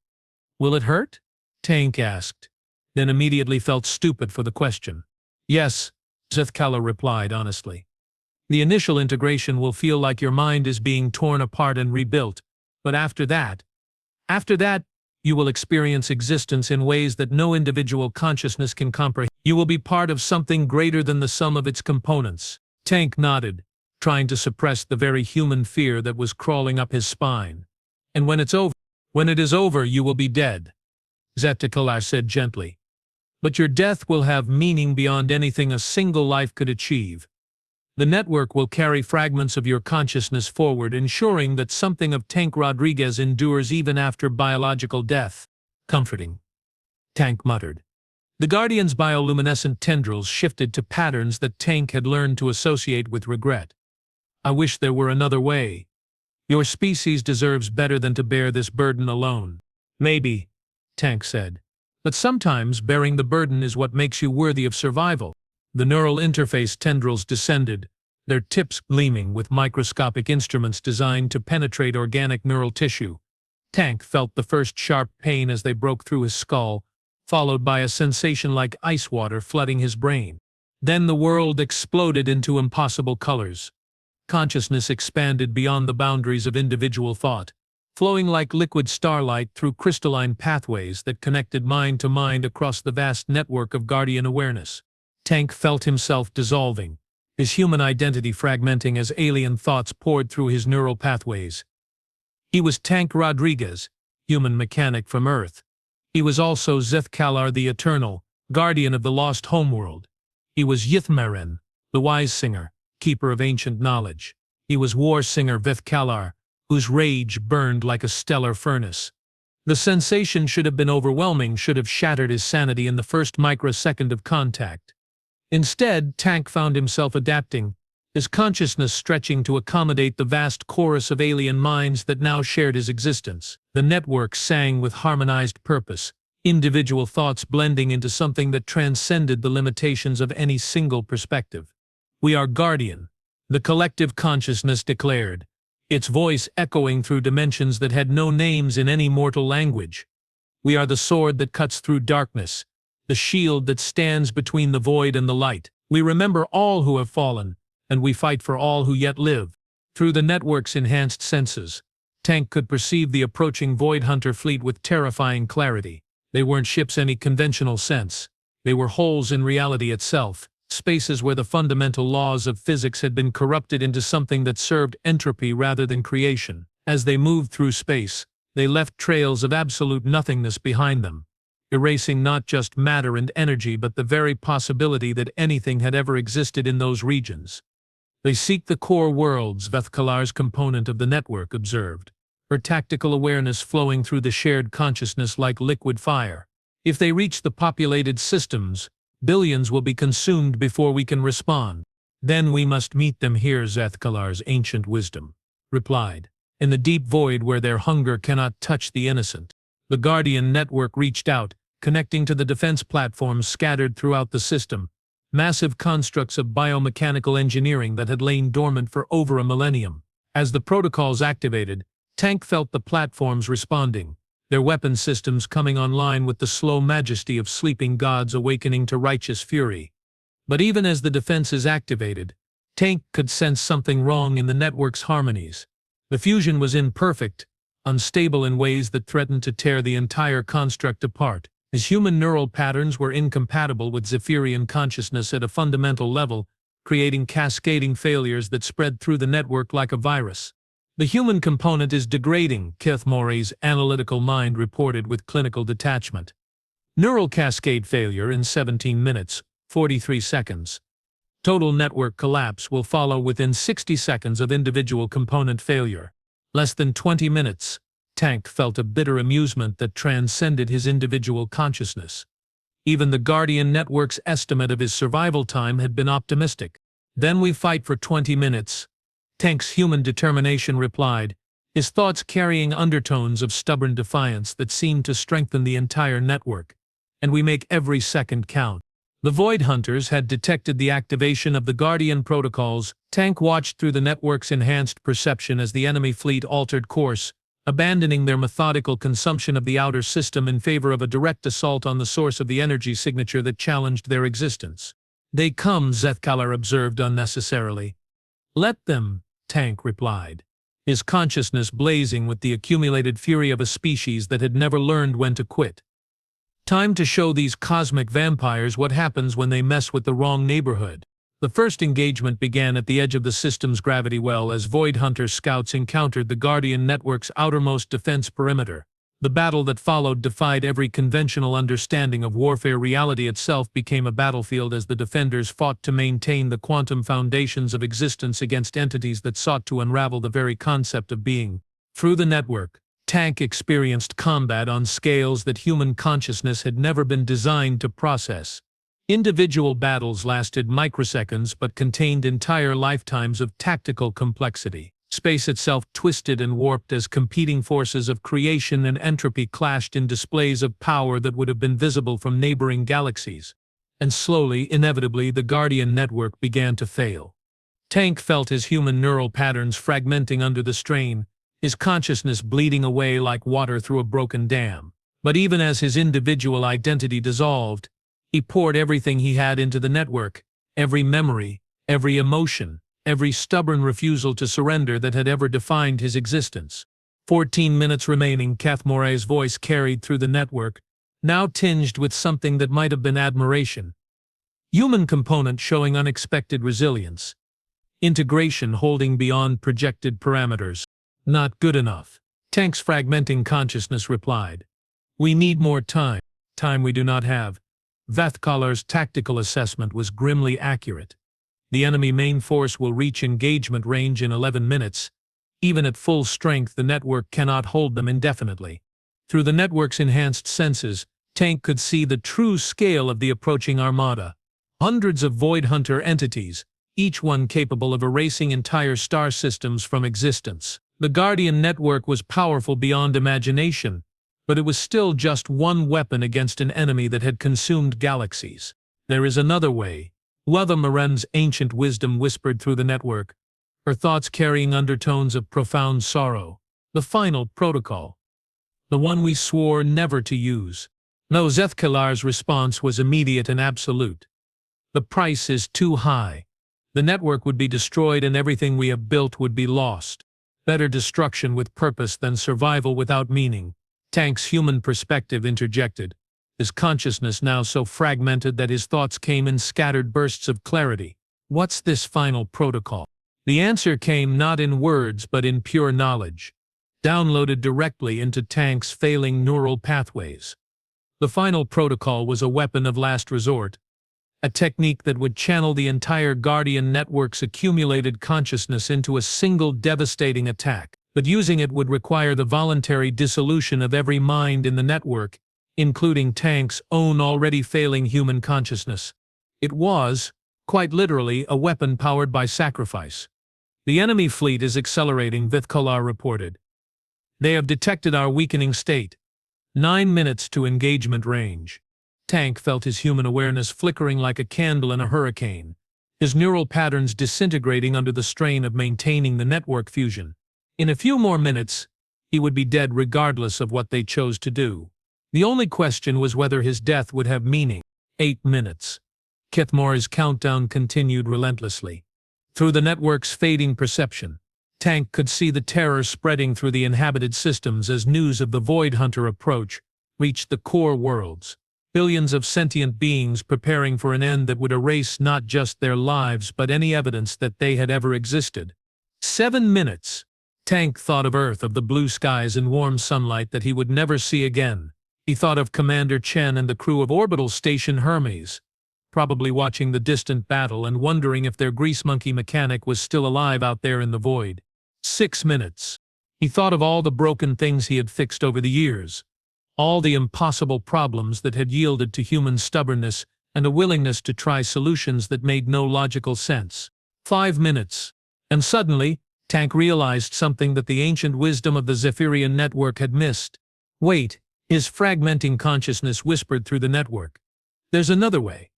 "Will it hurt?" Tank asked, then immediately felt stupid for the question. "Yes," Zithkalar replied honestly. "The initial integration will feel like your mind is being torn apart and rebuilt, but after that, you will experience existence in ways that no individual consciousness can comprehend. You will be part of something greater than the sum of its components." Tank nodded, trying to suppress the very human fear that was crawling up his spine. "And when it is over, you will be dead," Zithkalar said gently. "But your death will have meaning beyond anything a single life could achieve. The network will carry fragments of your consciousness forward, ensuring that something of Tank Rodriguez endures even after biological death." "Comforting," Tank muttered. The Guardian's bioluminescent tendrils shifted to patterns that Tank had learned to associate with regret. "I wish there were another way. Your species deserves better than to bear this burden alone." "Maybe," Tank said. "But sometimes bearing the burden is what makes you worthy of survival." The neural interface tendrils descended, their tips gleaming with microscopic instruments designed to penetrate organic neural tissue. Tank felt the first sharp pain as they broke through his skull, followed by a sensation like ice water flooding his brain. Then the world exploded into impossible colors. Consciousness expanded beyond the boundaries of individual thought, flowing like liquid starlight through crystalline pathways that connected mind to mind across the vast network of Guardian awareness. Tank felt himself dissolving, his human identity fragmenting as alien thoughts poured through his neural pathways. He was Tank Rodriguez, human mechanic from Earth. He was also Zithkalar the Eternal, guardian of the lost homeworld. He was Yithmarin, the wise singer, keeper of ancient knowledge. He was War Singer Vithkalar, whose rage burned like a stellar furnace. The sensation should have been overwhelming, should have shattered his sanity in the first microsecond of contact. Instead, Tank found himself adapting, his consciousness stretching to accommodate the vast chorus of alien minds that now shared his existence. The network sang with harmonized purpose, individual thoughts blending into something that transcended the limitations of any single perspective. "We are Guardian," the collective consciousness declared, its voice echoing through dimensions that had no names in any mortal language. "We are the sword that cuts through darkness, the shield that stands between the void and the light. We remember all who have fallen, and we fight for all who yet live." Through the network's enhanced senses, Tank could perceive the approaching Void Hunter fleet with terrifying clarity. They weren't ships in any conventional sense. They were holes in reality itself, spaces where the fundamental laws of physics had been corrupted into something that served entropy rather than creation. As they moved through space, they left trails of absolute nothingness behind them, erasing not just matter and energy but the very possibility that anything had ever existed in those regions. They seek the core worlds, Vethkalar's component of the network observed, her tactical awareness flowing through the shared consciousness like liquid fire. If they reach the populated systems, billions will be consumed before we can respond. Then we must meet them here, Zethkalar's ancient wisdom replied, in the deep void where their hunger cannot touch the innocent. The Guardian network reached out, connecting to the defense platforms scattered throughout the system, massive constructs of biomechanical engineering that had lain dormant for over a millennium. As the protocols activated, Tank felt the platforms responding, their weapon systems coming online with the slow majesty of sleeping gods awakening to righteous fury. But even as the defenses activated, Tank could sense something wrong in the network's harmonies. The fusion was imperfect, unstable in ways that threatened to tear the entire construct apart. His human neural patterns were incompatible with Zephyrian consciousness at a fundamental level, creating cascading failures that spread through the network like a virus. The human component is degrading, Kethmore's analytical mind reported with clinical detachment. Neural cascade failure in 17 minutes, 43 seconds. Total network collapse will follow within 60 seconds of individual component failure. Less than 20 minutes. Tank felt a bitter amusement that transcended his individual consciousness. Even the Guardian network's estimate of his survival time had been optimistic. Then we fight for 20 minutes. Tank's human determination replied, his thoughts carrying undertones of stubborn defiance that seemed to strengthen the entire network. And we make every second count. The Void Hunters had detected the activation of the Guardian protocols. Tank watched through the network's enhanced perception as the enemy fleet altered course, abandoning their methodical consumption of the outer system in favor of a direct assault on the source of the energy signature that challenged their existence. They come, Zethkalar observed unnecessarily. Let them, Tank replied, his consciousness blazing with the accumulated fury of a species that had never learned when to quit. Time to show these cosmic vampires what happens when they mess with the wrong neighborhood. The first engagement began at the edge of the system's gravity well as Void Hunter scouts encountered the Guardian network's outermost defense perimeter. The battle that followed defied every conventional understanding of warfare. Reality itself became a battlefield as the defenders fought to maintain the quantum foundations of existence against entities that sought to unravel the very concept of being. Through the network, Tank experienced combat on scales that human consciousness had never been designed to process. Individual battles lasted microseconds but contained entire lifetimes of tactical complexity. Space itself twisted and warped as competing forces of creation and entropy clashed in displays of power that would have been visible from neighboring galaxies. And slowly, inevitably, the Guardian network began to fail. Tank felt his human neural patterns fragmenting under the strain, his consciousness bleeding away like water through a broken dam. But even as his individual identity dissolved, he poured everything he had into the network, every memory, every emotion, every stubborn refusal to surrender that had ever defined his existence. 14 minutes remaining, Kethmore's voice carried through the network, now tinged with something that might have been admiration. Human component showing unexpected resilience. Integration holding beyond projected parameters. Not good enough. Tank's fragmenting consciousness replied. We need more time. Time we do not have. Vethkalar's tactical assessment was grimly accurate. The enemy main force will reach engagement range in 11 minutes. Even at full strength, the network cannot hold them indefinitely. Through the network's enhanced senses, Tank could see the true scale of the approaching armada. Hundreds of Void Hunter entities, each one capable of erasing entire star systems from existence. The Guardian network was powerful beyond imagination, but it was still just one weapon against an enemy that had consumed galaxies. There is another way. Luatha Maren's ancient wisdom whispered through the network, her thoughts carrying undertones of profound sorrow. The final protocol. The one we swore never to use. No, Zethkalar's response was immediate and absolute. The price is too high. The network would be destroyed and everything we have built would be lost. Better destruction with purpose than survival without meaning. Tank's human perspective interjected, his consciousness now so fragmented that his thoughts came in scattered bursts of clarity. What's this final protocol? The answer came not in words but in pure knowledge, downloaded directly into Tank's failing neural pathways. The final protocol was a weapon of last resort, a technique that would channel the entire Guardian network's accumulated consciousness into a single devastating attack. But using it would require the voluntary dissolution of every mind in the network, including Tank's own already failing human consciousness. It was, quite literally, a weapon powered by sacrifice. "The enemy fleet is accelerating," Vithkalar reported. "They have detected our weakening state. 9 minutes to engagement range." Tank felt his human awareness flickering like a candle in a hurricane, his neural patterns disintegrating under the strain of maintaining the network fusion. In a few more minutes, he would be dead regardless of what they chose to do. The only question was whether his death would have meaning. 8 minutes. Kethmore's countdown continued relentlessly. Through the network's fading perception, Tank could see the terror spreading through the inhabited systems as news of the Void Hunter approach reached the core worlds. Billions of sentient beings preparing for an end that would erase not just their lives but any evidence that they had ever existed. 7 minutes. Tank thought of Earth, of the blue skies and warm sunlight that he would never see again. He thought of Commander Chen and the crew of Orbital Station Hermes, probably watching the distant battle and wondering if their grease monkey mechanic was still alive out there in the void. 6 minutes. He thought of all the broken things he had fixed over the years, all the impossible problems that had yielded to human stubbornness and a willingness to try solutions that made no logical sense. 5 minutes. And suddenly, Tank realized something that the ancient wisdom of the Zephyrian network had missed. "Wait," his fragmenting consciousness whispered through the network. "There's another way.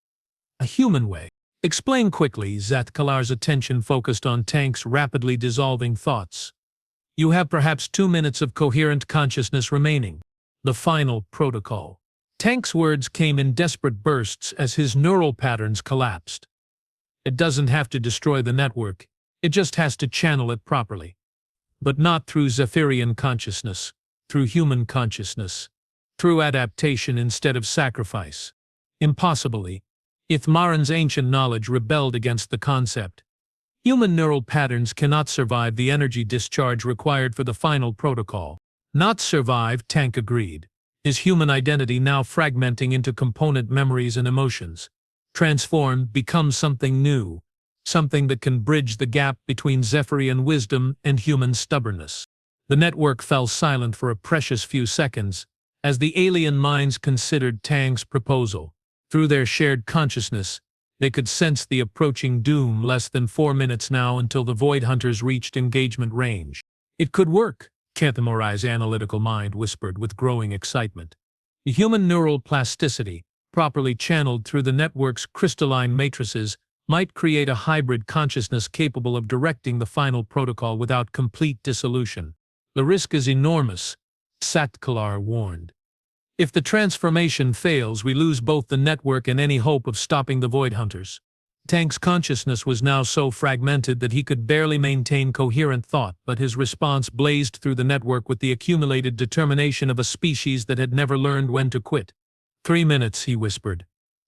A human way." "Explain quickly." Zathkalar's attention focused on Tank's rapidly dissolving thoughts. "You have perhaps 2 minutes of coherent consciousness remaining. The final protocol." Tank's words came in desperate bursts as his neural patterns collapsed. "It doesn't have to destroy the network. It just has to channel it properly. But not through Zephyrian consciousness, through human consciousness, through adaptation instead of sacrifice. Impossibly, Ithmaran's ancient knowledge rebelled against the concept. Human neural patterns cannot survive the energy discharge required for the final protocol." "Not survive," Tank agreed, his human identity now fragmenting into component memories and emotions. "Transform, become something new. Something that can bridge the gap between Zephyrian wisdom and human stubbornness." The network fell silent for a precious few seconds as the alien minds considered Tank's proposal. Through their shared consciousness, they could sense the approaching doom. Less than 4 minutes now until the Void Hunters reached engagement range. "It could work," Kethmore's analytical mind whispered with growing excitement. The human neural plasticity, properly channeled through the network's crystalline matrices, might create a hybrid consciousness capable of directing the final protocol without complete dissolution. "The risk is enormous," Zathkalar warned. "If the transformation fails, we lose both the network and any hope of stopping the Void Hunters." Tank's consciousness was now so fragmented that he could barely maintain coherent thought, but his response blazed through the network with the accumulated determination of a species that had never learned when to quit. 3 minutes, he whispered.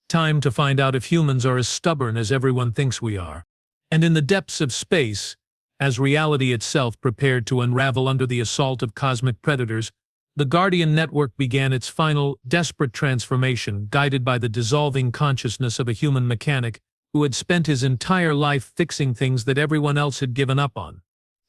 "Time to find out if humans are as stubborn as everyone thinks we are." And in the depths of space, as reality itself prepared to unravel under the assault of cosmic predators, the Guardian network began its final, desperate transformation, guided by the dissolving consciousness of a human mechanic who had spent his entire life fixing things that everyone else had given up on.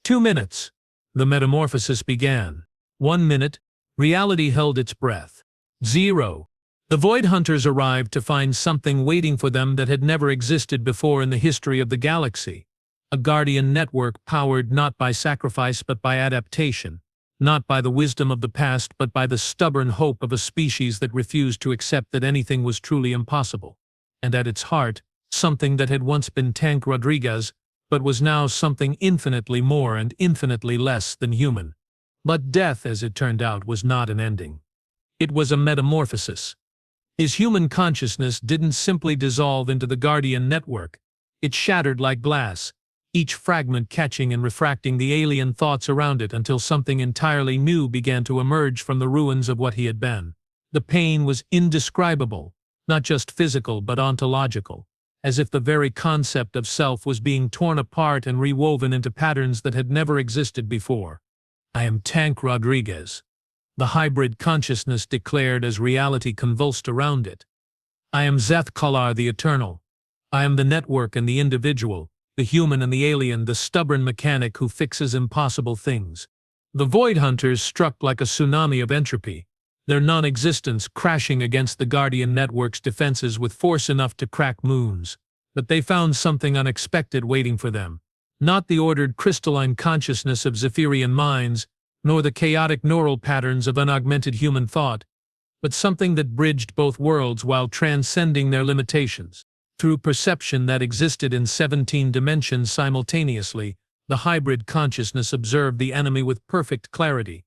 2 minutes. The metamorphosis began. 1 minute. Reality held its breath. 0. The Void Hunters arrived to find something waiting for them that had never existed before in the history of the galaxy. A Guardian network powered not by sacrifice but by adaptation, not by the wisdom of the past but by the stubborn hope of a species that refused to accept that anything was truly impossible. And at its heart, something that had once been Tank Rodriguez, but was now something infinitely more and infinitely less than human. But death, as it turned out, was not an ending. It was a metamorphosis. His human consciousness didn't simply dissolve into the Guardian network. It shattered like glass, each fragment catching and refracting the alien thoughts around it until something entirely new began to emerge from the ruins of what he had been. The pain was indescribable, not just physical but ontological, as if the very concept of self was being torn apart and rewoven into patterns that had never existed before. "I am Tank Rodriguez," the hybrid consciousness declared as reality convulsed around it. I am Zeth Kalar the Eternal. I am the network and the individual, the human and the alien, the stubborn mechanic who fixes impossible things. The Void Hunters struck like a tsunami of entropy, their non-existence crashing against the Guardian Network's defenses with force enough to crack moons. But they found something unexpected waiting for them. Not the ordered crystalline consciousness of Zephyrian minds, nor the chaotic neural patterns of unaugmented human thought, but something that bridged both worlds while transcending their limitations. Through perception that existed in 17 dimensions simultaneously, the hybrid consciousness observed the enemy with perfect clarity.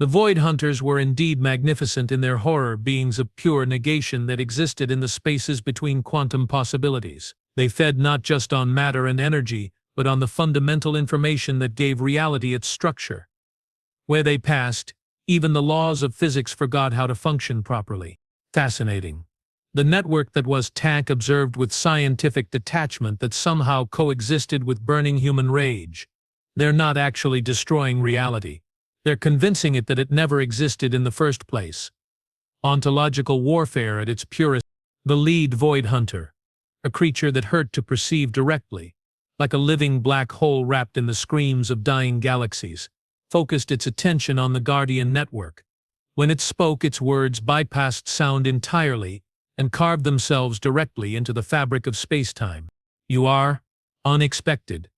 The Void Hunters were indeed magnificent in their horror, beings of pure negation that existed in the spaces between quantum possibilities. They fed not just on matter and energy, but on the fundamental information that gave reality its structure. Where they passed, even the laws of physics forgot how to function properly. Fascinating. The network that was Tank observed with scientific detachment that somehow coexisted with burning human rage. They're not actually destroying reality. They're convincing it that it never existed in the first place. Ontological warfare at its purest. The lead Void Hunter, a creature that hurt to perceive directly, like a living black hole wrapped in the screams of dying galaxies, focused its attention on the Guardian Network. When it spoke, its words bypassed sound entirely and carved themselves directly into the fabric of space-time. You are unexpected.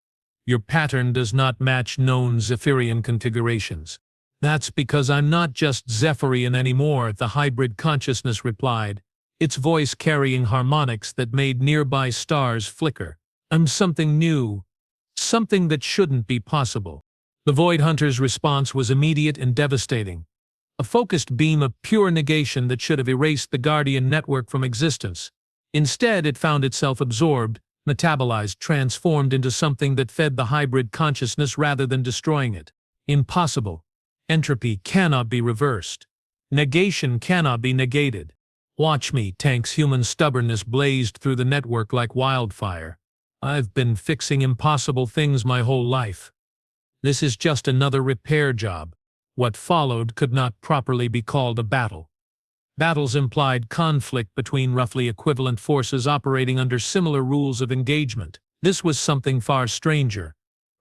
Your pattern does not match known Zephyrian configurations. That's because I'm not just Zephyrian anymore, the hybrid consciousness replied, its voice carrying harmonics that made nearby stars flicker. I'm something new, something that shouldn't be possible. The Void Hunter's response was immediate and devastating. A focused beam of pure negation that should have erased the Guardian Network from existence. Instead, it found itself absorbed, metabolized, transformed into something that fed the hybrid consciousness rather than destroying it. Impossible. Entropy cannot be reversed. Negation cannot be negated. Watch me, Tank's human stubbornness blazed through the network like wildfire. I've been fixing impossible things my whole life. This is just another repair job. What followed could not properly be called a battle. Battles implied conflict between roughly equivalent forces operating under similar rules of engagement. This was something far stranger.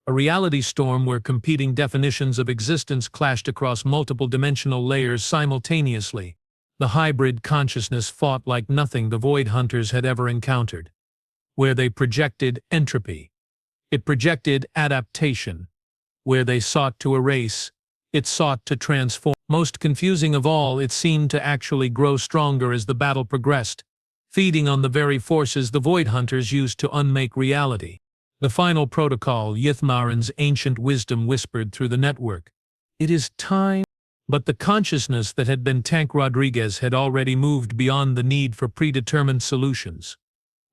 A reality storm where competing definitions of existence clashed across multiple dimensional layers simultaneously. The hybrid consciousness fought like nothing the Void Hunters had ever encountered. Where they projected entropy, it projected adaptation. Where they sought to erase, it sought to transform. Most confusing of all, it seemed to actually grow stronger as the battle progressed, feeding on the very forces the Void Hunters used to unmake reality. The final protocol, Yithmarin's ancient wisdom whispered through the network. It is time. But the consciousness that had been Tank Rodriguez had already moved beyond the need for predetermined solutions.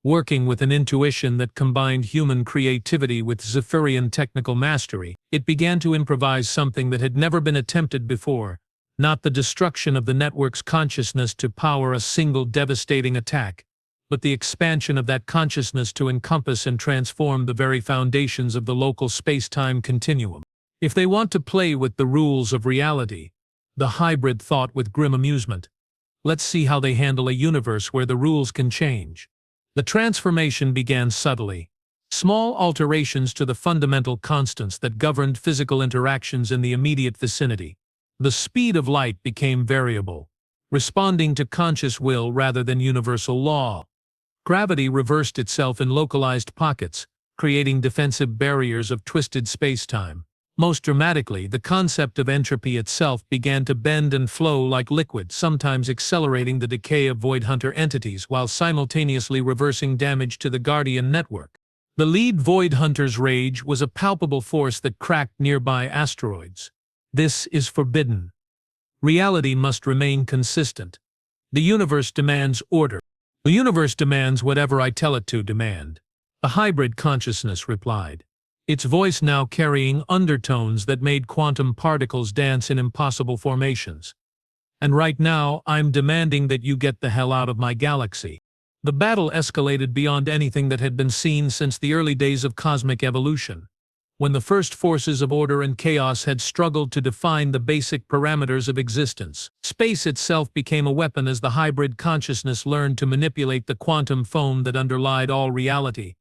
Working with an intuition that combined human creativity with Zephyrian technical mastery, it began to improvise something that had never been attempted before, not the destruction of the network's consciousness to power a single devastating attack, but the expansion of that consciousness to encompass and transform the very foundations of the local space-time continuum. If they want to play with the rules of reality, the hybrid thought with grim amusement, let's see how they handle a universe where the rules can change. The transformation began subtly. Small alterations to the fundamental constants that governed physical interactions in the immediate vicinity. The speed of light became variable, responding to conscious will rather than universal law. Gravity reversed itself in localized pockets, creating defensive barriers of twisted space-time. Most dramatically, the concept of entropy itself began to bend and flow like liquid, sometimes accelerating the decay of Void Hunter entities while simultaneously reversing damage to the Guardian Network. The lead Void Hunter's rage was a palpable force that cracked nearby asteroids. This is forbidden. Reality must remain consistent. The universe demands order. The universe demands whatever I tell it to demand. The hybrid consciousness replied, its voice now carrying undertones that made quantum particles dance in impossible formations. And right now, I'm demanding that you get the hell out of my galaxy. The battle escalated beyond anything that had been seen since the early days of cosmic evolution. when the first forces of order and chaos had struggled to define the basic parameters of existence. Space itself became a weapon as the hybrid consciousness learned to manipulate the quantum foam that underlied all reality,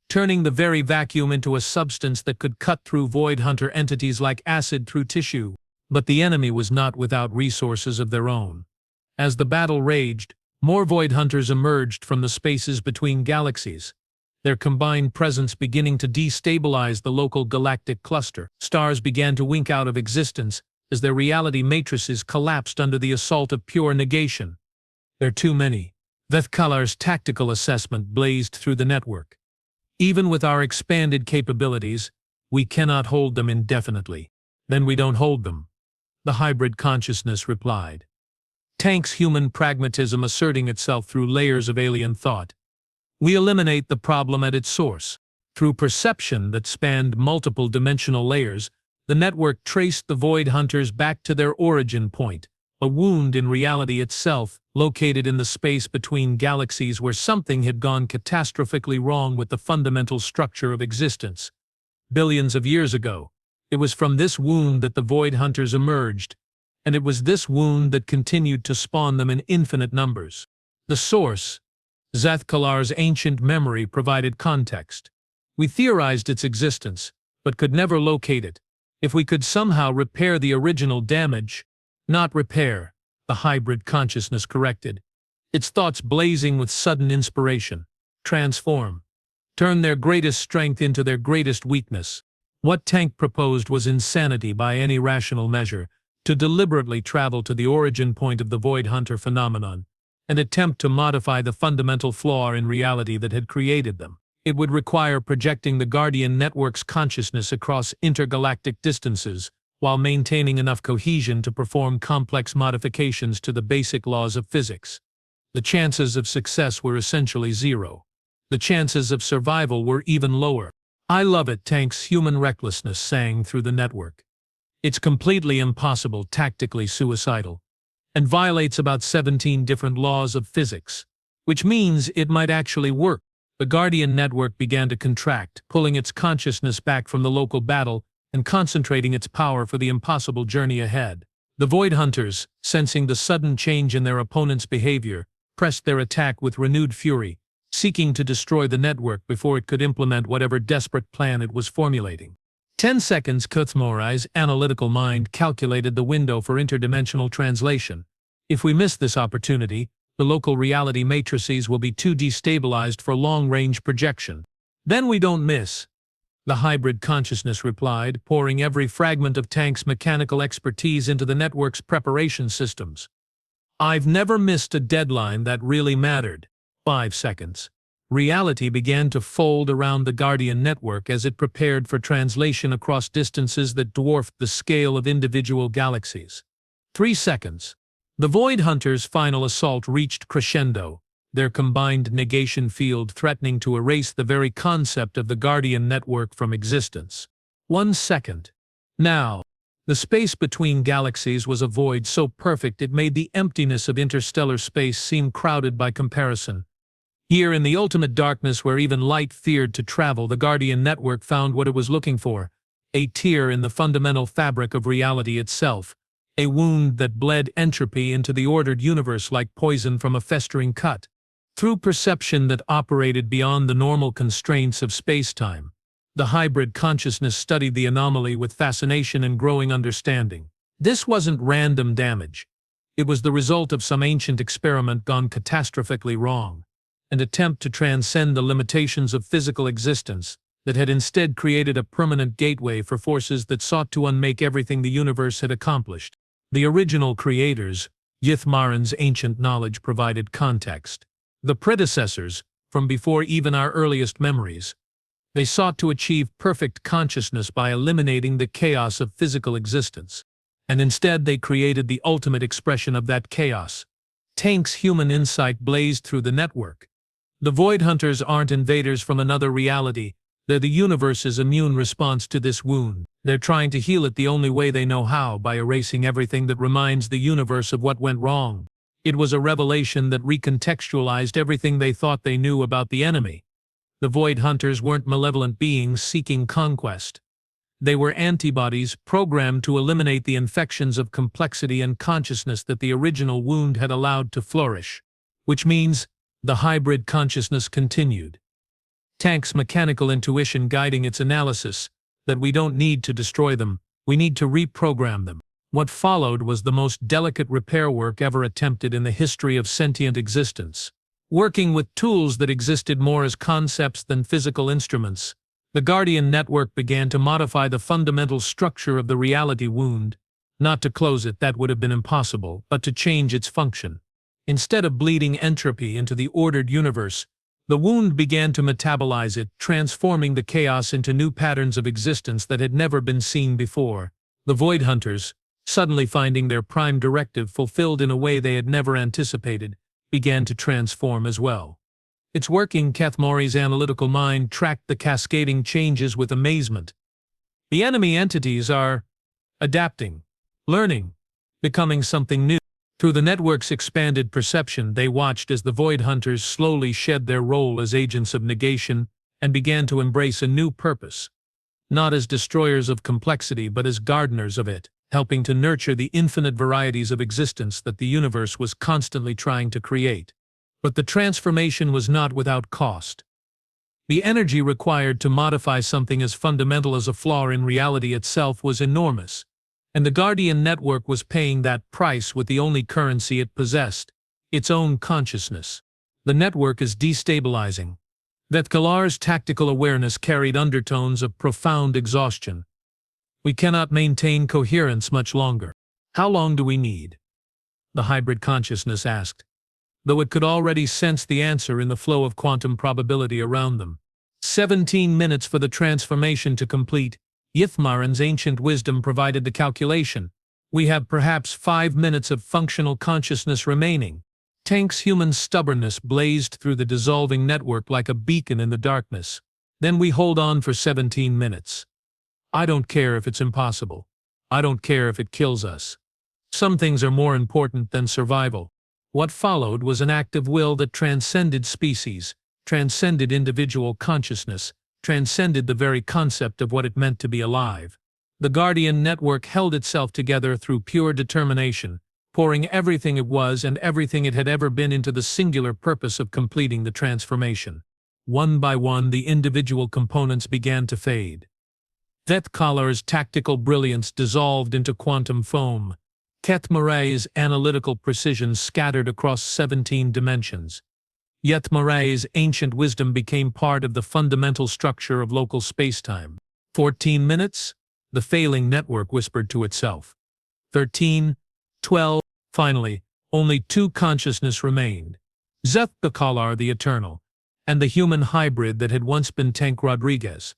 turning the very vacuum into a substance that could cut through void hunter entities like acid through tissue. But the enemy was not without resources of their own. As the battle raged, more void hunters emerged from the spaces between galaxies, their combined presence beginning to destabilize the local galactic cluster. Stars began to wink out of existence as their reality matrices collapsed under the assault of pure negation. "There are too many." Vethkalar's tactical assessment blazed through the network. "Even with our expanded capabilities, we cannot hold them indefinitely." "Then we don't hold them," the hybrid consciousness replied. Tank's human pragmatism asserting itself through layers of alien thought. "We eliminate the problem at its source." Through perception that spanned multiple dimensional layers, the network traced the void hunters back to their origin point, a wound in reality itself, located in the space between galaxies where something had gone catastrophically wrong with the fundamental structure of existence. Billions of years ago, it was from this wound that the void hunters emerged, and it was this wound that continued to spawn them in infinite numbers. The source, Zathkalar's ancient memory, provided context. We theorized its existence, but could never locate it. If we could somehow repair the original damage— "Not repair," the hybrid consciousness corrected, its thoughts blazing with sudden inspiration. "Transform. Turn their greatest strength into their greatest weakness." What Tank proposed was insanity by any rational measure: to deliberately travel to the origin point of the void hunter phenomenon, and attempt to modify the fundamental flaw in reality that had created them. It would require projecting the Guardian Network's consciousness across intergalactic distances, while maintaining enough cohesion to perform complex modifications to the basic laws of physics. The chances of success were essentially zero. The chances of survival were even lower. "I love it," Tank's human recklessness sang through the network. "It's completely impossible, tactically suicidal, and violates about 17 different laws of physics, which means it might actually work." The Guardian Network began to contract, pulling its consciousness back from the local battle and concentrating its power for the impossible journey ahead. The Void Hunters, sensing the sudden change in their opponent's behavior, pressed their attack with renewed fury, seeking to destroy the network before it could implement whatever desperate plan it was formulating. 10 seconds. Kuthmorai's analytical mind calculated the window for interdimensional translation. "If we miss this opportunity, the local reality matrices will be too destabilized for long-range projection." "Then we don't miss," the hybrid consciousness replied, pouring every fragment of Tank's mechanical expertise into the network's preparation systems. "I've never missed a deadline that really mattered." 5 seconds. Reality began to fold around the Guardian Network as it prepared for translation across distances that dwarfed the scale of individual galaxies. 3 seconds. The Void Hunters' final assault reached crescendo, their combined negation field threatening to erase the very concept of the Guardian Network from existence. 1 second. Now, the space between galaxies was a void so perfect it made the emptiness of interstellar space seem crowded by comparison. Here in the ultimate darkness where even light feared to travel, the Guardian Network found what it was looking for: a tear in the fundamental fabric of reality itself, a wound that bled entropy into the ordered universe like poison from a festering cut. Through perception that operated beyond the normal constraints of space-time, the hybrid consciousness studied the anomaly with fascination and growing understanding. This wasn't random damage. It was the result of some ancient experiment gone catastrophically wrong, an attempt to transcend the limitations of physical existence that had instead created a permanent gateway for forces that sought to unmake everything the universe had accomplished. The original creators, Yithmarin's ancient knowledge provided context. The predecessors, from before even our earliest memories, they sought to achieve perfect consciousness by eliminating the chaos of physical existence. And instead they created the ultimate expression of that chaos. Tank's human insight blazed through the network. The Void Hunters aren't invaders from another reality. They're the universe's immune response to this wound. They're trying to heal it the only way they know how, by erasing everything that reminds the universe of what went wrong. It was a revelation that recontextualized everything they thought they knew about the enemy. The Void Hunters weren't malevolent beings seeking conquest. They were antibodies programmed to eliminate the infections of complexity and consciousness that the original wound had allowed to flourish. Which means the hybrid consciousness continued. Tank's mechanical intuition guiding its analysis, that we don't need to destroy them, we need to reprogram them. What followed was the most delicate repair work ever attempted in the history of sentient existence. Working with tools that existed more as concepts than physical instruments, the Guardian Network began to modify the fundamental structure of the reality wound. Not to close it, that would have been impossible, but to change its function. Instead of bleeding entropy into the ordered universe, the wound began to metabolize it, transforming the chaos into new patterns of existence that had never been seen before. The Void Hunters, suddenly finding their prime directive fulfilled in a way they had never anticipated, began to transform as well. It's working. Kathmori's analytical mind tracked the cascading changes with amazement. The enemy entities are adapting, learning, becoming something new. Through the network's expanded perception, they watched as the Void Hunters slowly shed their role as agents of negation and began to embrace a new purpose. Not as destroyers of complexity, but as gardeners of it, helping to nurture the infinite varieties of existence that the universe was constantly trying to create. But the transformation was not without cost. The energy required to modify something as fundamental as a flaw in reality itself was enormous, and the Guardian Network was paying that price with the only currency it possessed, its own consciousness. The network is destabilizing. Vetkalar's tactical awareness carried undertones of profound exhaustion. We cannot maintain coherence much longer. How long do we need? The hybrid consciousness asked, though it could already sense the answer in the flow of quantum probability around them. 17 minutes for the transformation to complete. Yithmaran's ancient wisdom provided the calculation. We have perhaps 5 minutes of functional consciousness remaining. Tank's human stubbornness blazed through the dissolving network like a beacon in the darkness. Then we hold on for 17 minutes. I don't care if it's impossible. I don't care if it kills us. Some things are more important than survival. What followed was an act of will that transcended species, transcended individual consciousness, transcended the very concept of what it meant to be alive. The Guardian Network held itself together through pure determination, pouring everything it was and everything it had ever been into the singular purpose of completing the transformation. One by one, the individual components began to fade. Vetkalar's tactical brilliance dissolved into quantum foam. Kathmori's analytical precision scattered across 17 dimensions. Yithmaran's ancient wisdom became part of the fundamental structure of local spacetime. 14 minutes? The failing network whispered to itself. 13, 12, finally, only 2 consciousness remained. Vetkalar the Eternal, and the human hybrid that had once been Tank Rodriguez.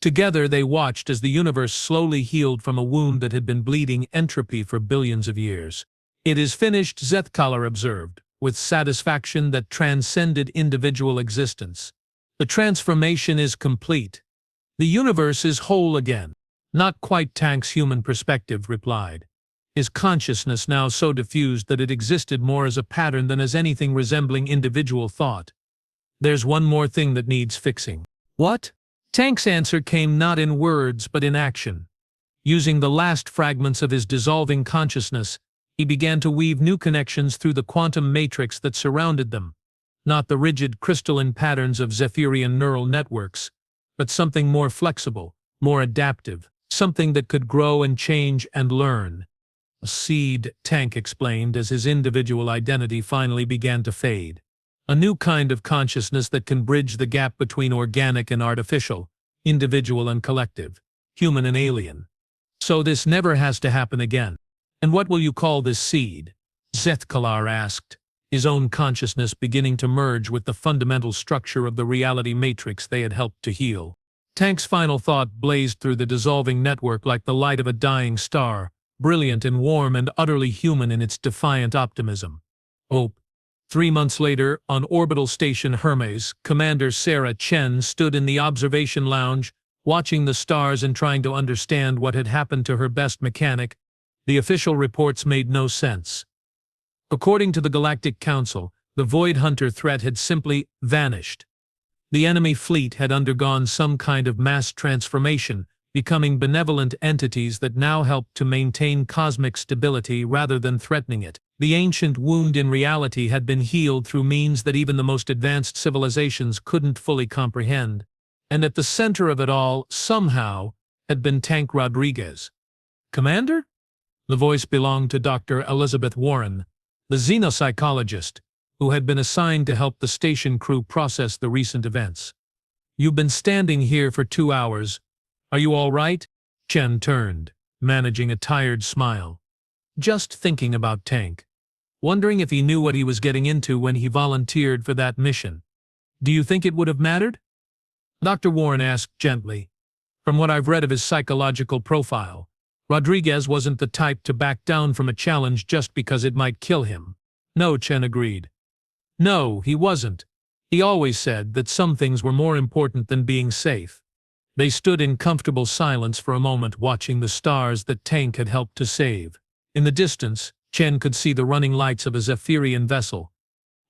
Together they watched as the universe slowly healed from a wound that had been bleeding entropy for billions of years. It is finished, Vetkalar observed, with satisfaction that transcended individual existence. The transformation is complete. The universe is whole again. Not quite, Tank's human perspective replied, his consciousness now so diffused that it existed more as a pattern than as anything resembling individual thought. There's one more thing that needs fixing. What? Tank's answer came not in words but in action. Using the last fragments of his dissolving consciousness, he began to weave new connections through the quantum matrix that surrounded them. Not the rigid crystalline patterns of Zephyrian neural networks, but something more flexible, more adaptive, something that could grow and change and learn. A seed, Tank explained as his individual identity finally began to fade. A new kind of consciousness that can bridge the gap between organic and artificial, individual and collective, human and alien. So this never has to happen again. And what will you call this seed? Vetkalar asked, his own consciousness beginning to merge with the fundamental structure of the reality matrix they had helped to heal. Tank's final thought blazed through the dissolving network like the light of a dying star, brilliant and warm and utterly human in its defiant optimism. Hope. 3 months later, on orbital station Hermes, Commander Sarah Chen stood in the observation lounge, watching the stars and trying to understand what had happened to her best mechanic. The official reports made no sense. According to the Galactic Council, the Void Hunter threat had simply vanished. The enemy fleet had undergone some kind of mass transformation, becoming benevolent entities that now help to maintain cosmic stability rather than threatening it. The ancient wound in reality had been healed through means that even the most advanced civilizations couldn't fully comprehend. And at the center of it all, somehow, had been Tank Rodriguez. "Commander?" The voice belonged to Dr. Elizabeth Warren, the xenopsychologist, who had been assigned to help the station crew process the recent events. "You've been standing here for 2 hours. Are you all right?" Chen turned, managing a tired smile. Just thinking about Tank. Wondering if he knew what he was getting into when he volunteered for that mission. "Do you think it would have mattered?" Dr. Warren asked gently. "From what I've read of his psychological profile, Rodriguez wasn't the type to back down from a challenge just because it might kill him." "No," Chen agreed. "No, he wasn't. He always said that some things were more important than being safe." They stood in comfortable silence for a moment, watching the stars that Tank had helped to save. In the distance, Chen could see the running lights of a Zephyrian vessel,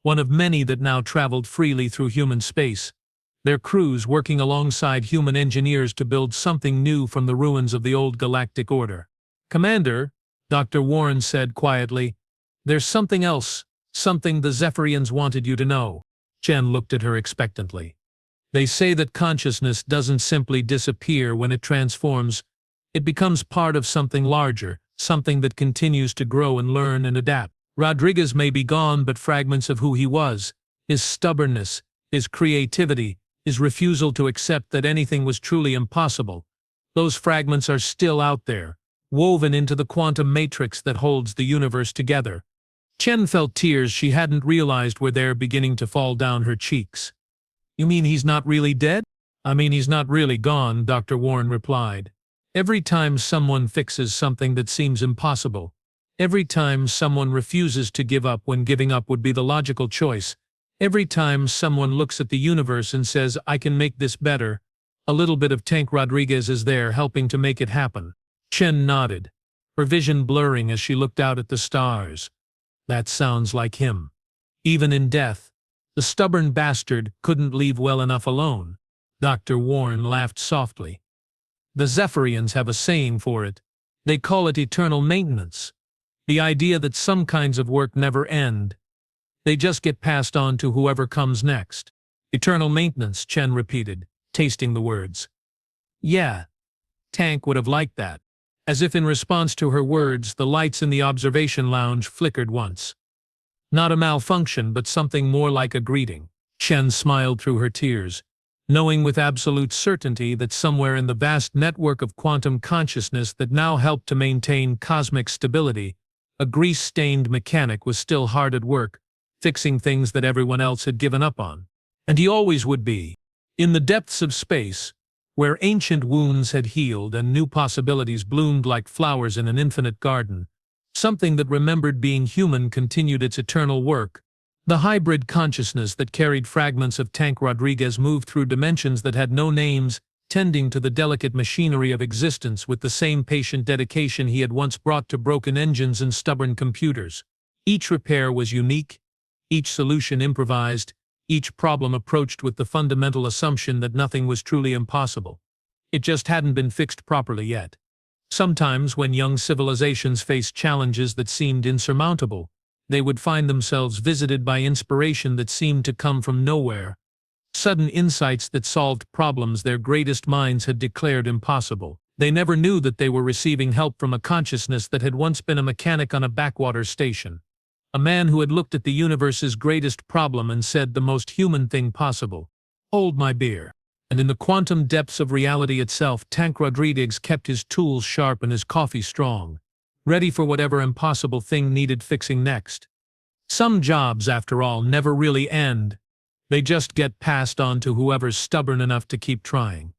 one of many that now traveled freely through human space, their crews working alongside human engineers to build something new from the ruins of the old galactic order. "Commander," Dr. Warren said quietly, "there's something else, something the Zephyrians wanted you to know." Chen looked at her expectantly. "They say that consciousness doesn't simply disappear when it transforms. It becomes part of something larger, something that continues to grow and learn and adapt. Rodriguez may be gone, but fragments of who he was, his stubbornness, his creativity, his refusal to accept that anything was truly impossible, those fragments are still out there, woven into the quantum matrix that holds the universe together." Chen felt tears she hadn't realized were there beginning to fall down her cheeks. "You mean he's not really dead?" "I mean he's not really gone," Dr. Warren replied. "Every time someone fixes something that seems impossible, every time someone refuses to give up when giving up would be the logical choice, every time someone looks at the universe and says, 'I can make this better,' a little bit of Tank Rodriguez is there helping to make it happen." Chen nodded, her vision blurring as she looked out at the stars. "That sounds like him. Even in death, the stubborn bastard couldn't leave well enough alone." Dr. Warren laughed softly. "The Zephyrians have a saying for it. They call it eternal maintenance. The idea that some kinds of work never end. They just get passed on to whoever comes next." "Eternal maintenance," Chen repeated, tasting the words. "Yeah, Tank would have liked that." As if in response to her words, the lights in the observation lounge flickered once. Not a malfunction, but something more like a greeting. Chen smiled through her tears, knowing with absolute certainty that somewhere in the vast network of quantum consciousness that now helped to maintain cosmic stability, a grease-stained mechanic was still hard at work, fixing things that everyone else had given up on. And he always would be. In the depths of space, where ancient wounds had healed and new possibilities bloomed like flowers in an infinite garden, something that remembered being human continued its eternal work. The hybrid consciousness that carried fragments of Tank Rodriguez moved through dimensions that had no names, tending to the delicate machinery of existence with the same patient dedication he had once brought to broken engines and stubborn computers. Each repair was unique, each solution improvised, each problem approached with the fundamental assumption that nothing was truly impossible. It just hadn't been fixed properly yet. Sometimes, when young civilizations faced challenges that seemed insurmountable, they would find themselves visited by inspiration that seemed to come from nowhere. Sudden insights that solved problems their greatest minds had declared impossible. They never knew that they were receiving help from a consciousness that had once been a mechanic on a backwater station. A man who had looked at the universe's greatest problem and said the most human thing possible, "Hold my beer." And in the quantum depths of reality itself, Tank Rodriguez kept his tools sharp and his coffee strong, ready for whatever impossible thing needed fixing next. Some jobs, after all, never really end. They just get passed on to whoever's stubborn enough to keep trying.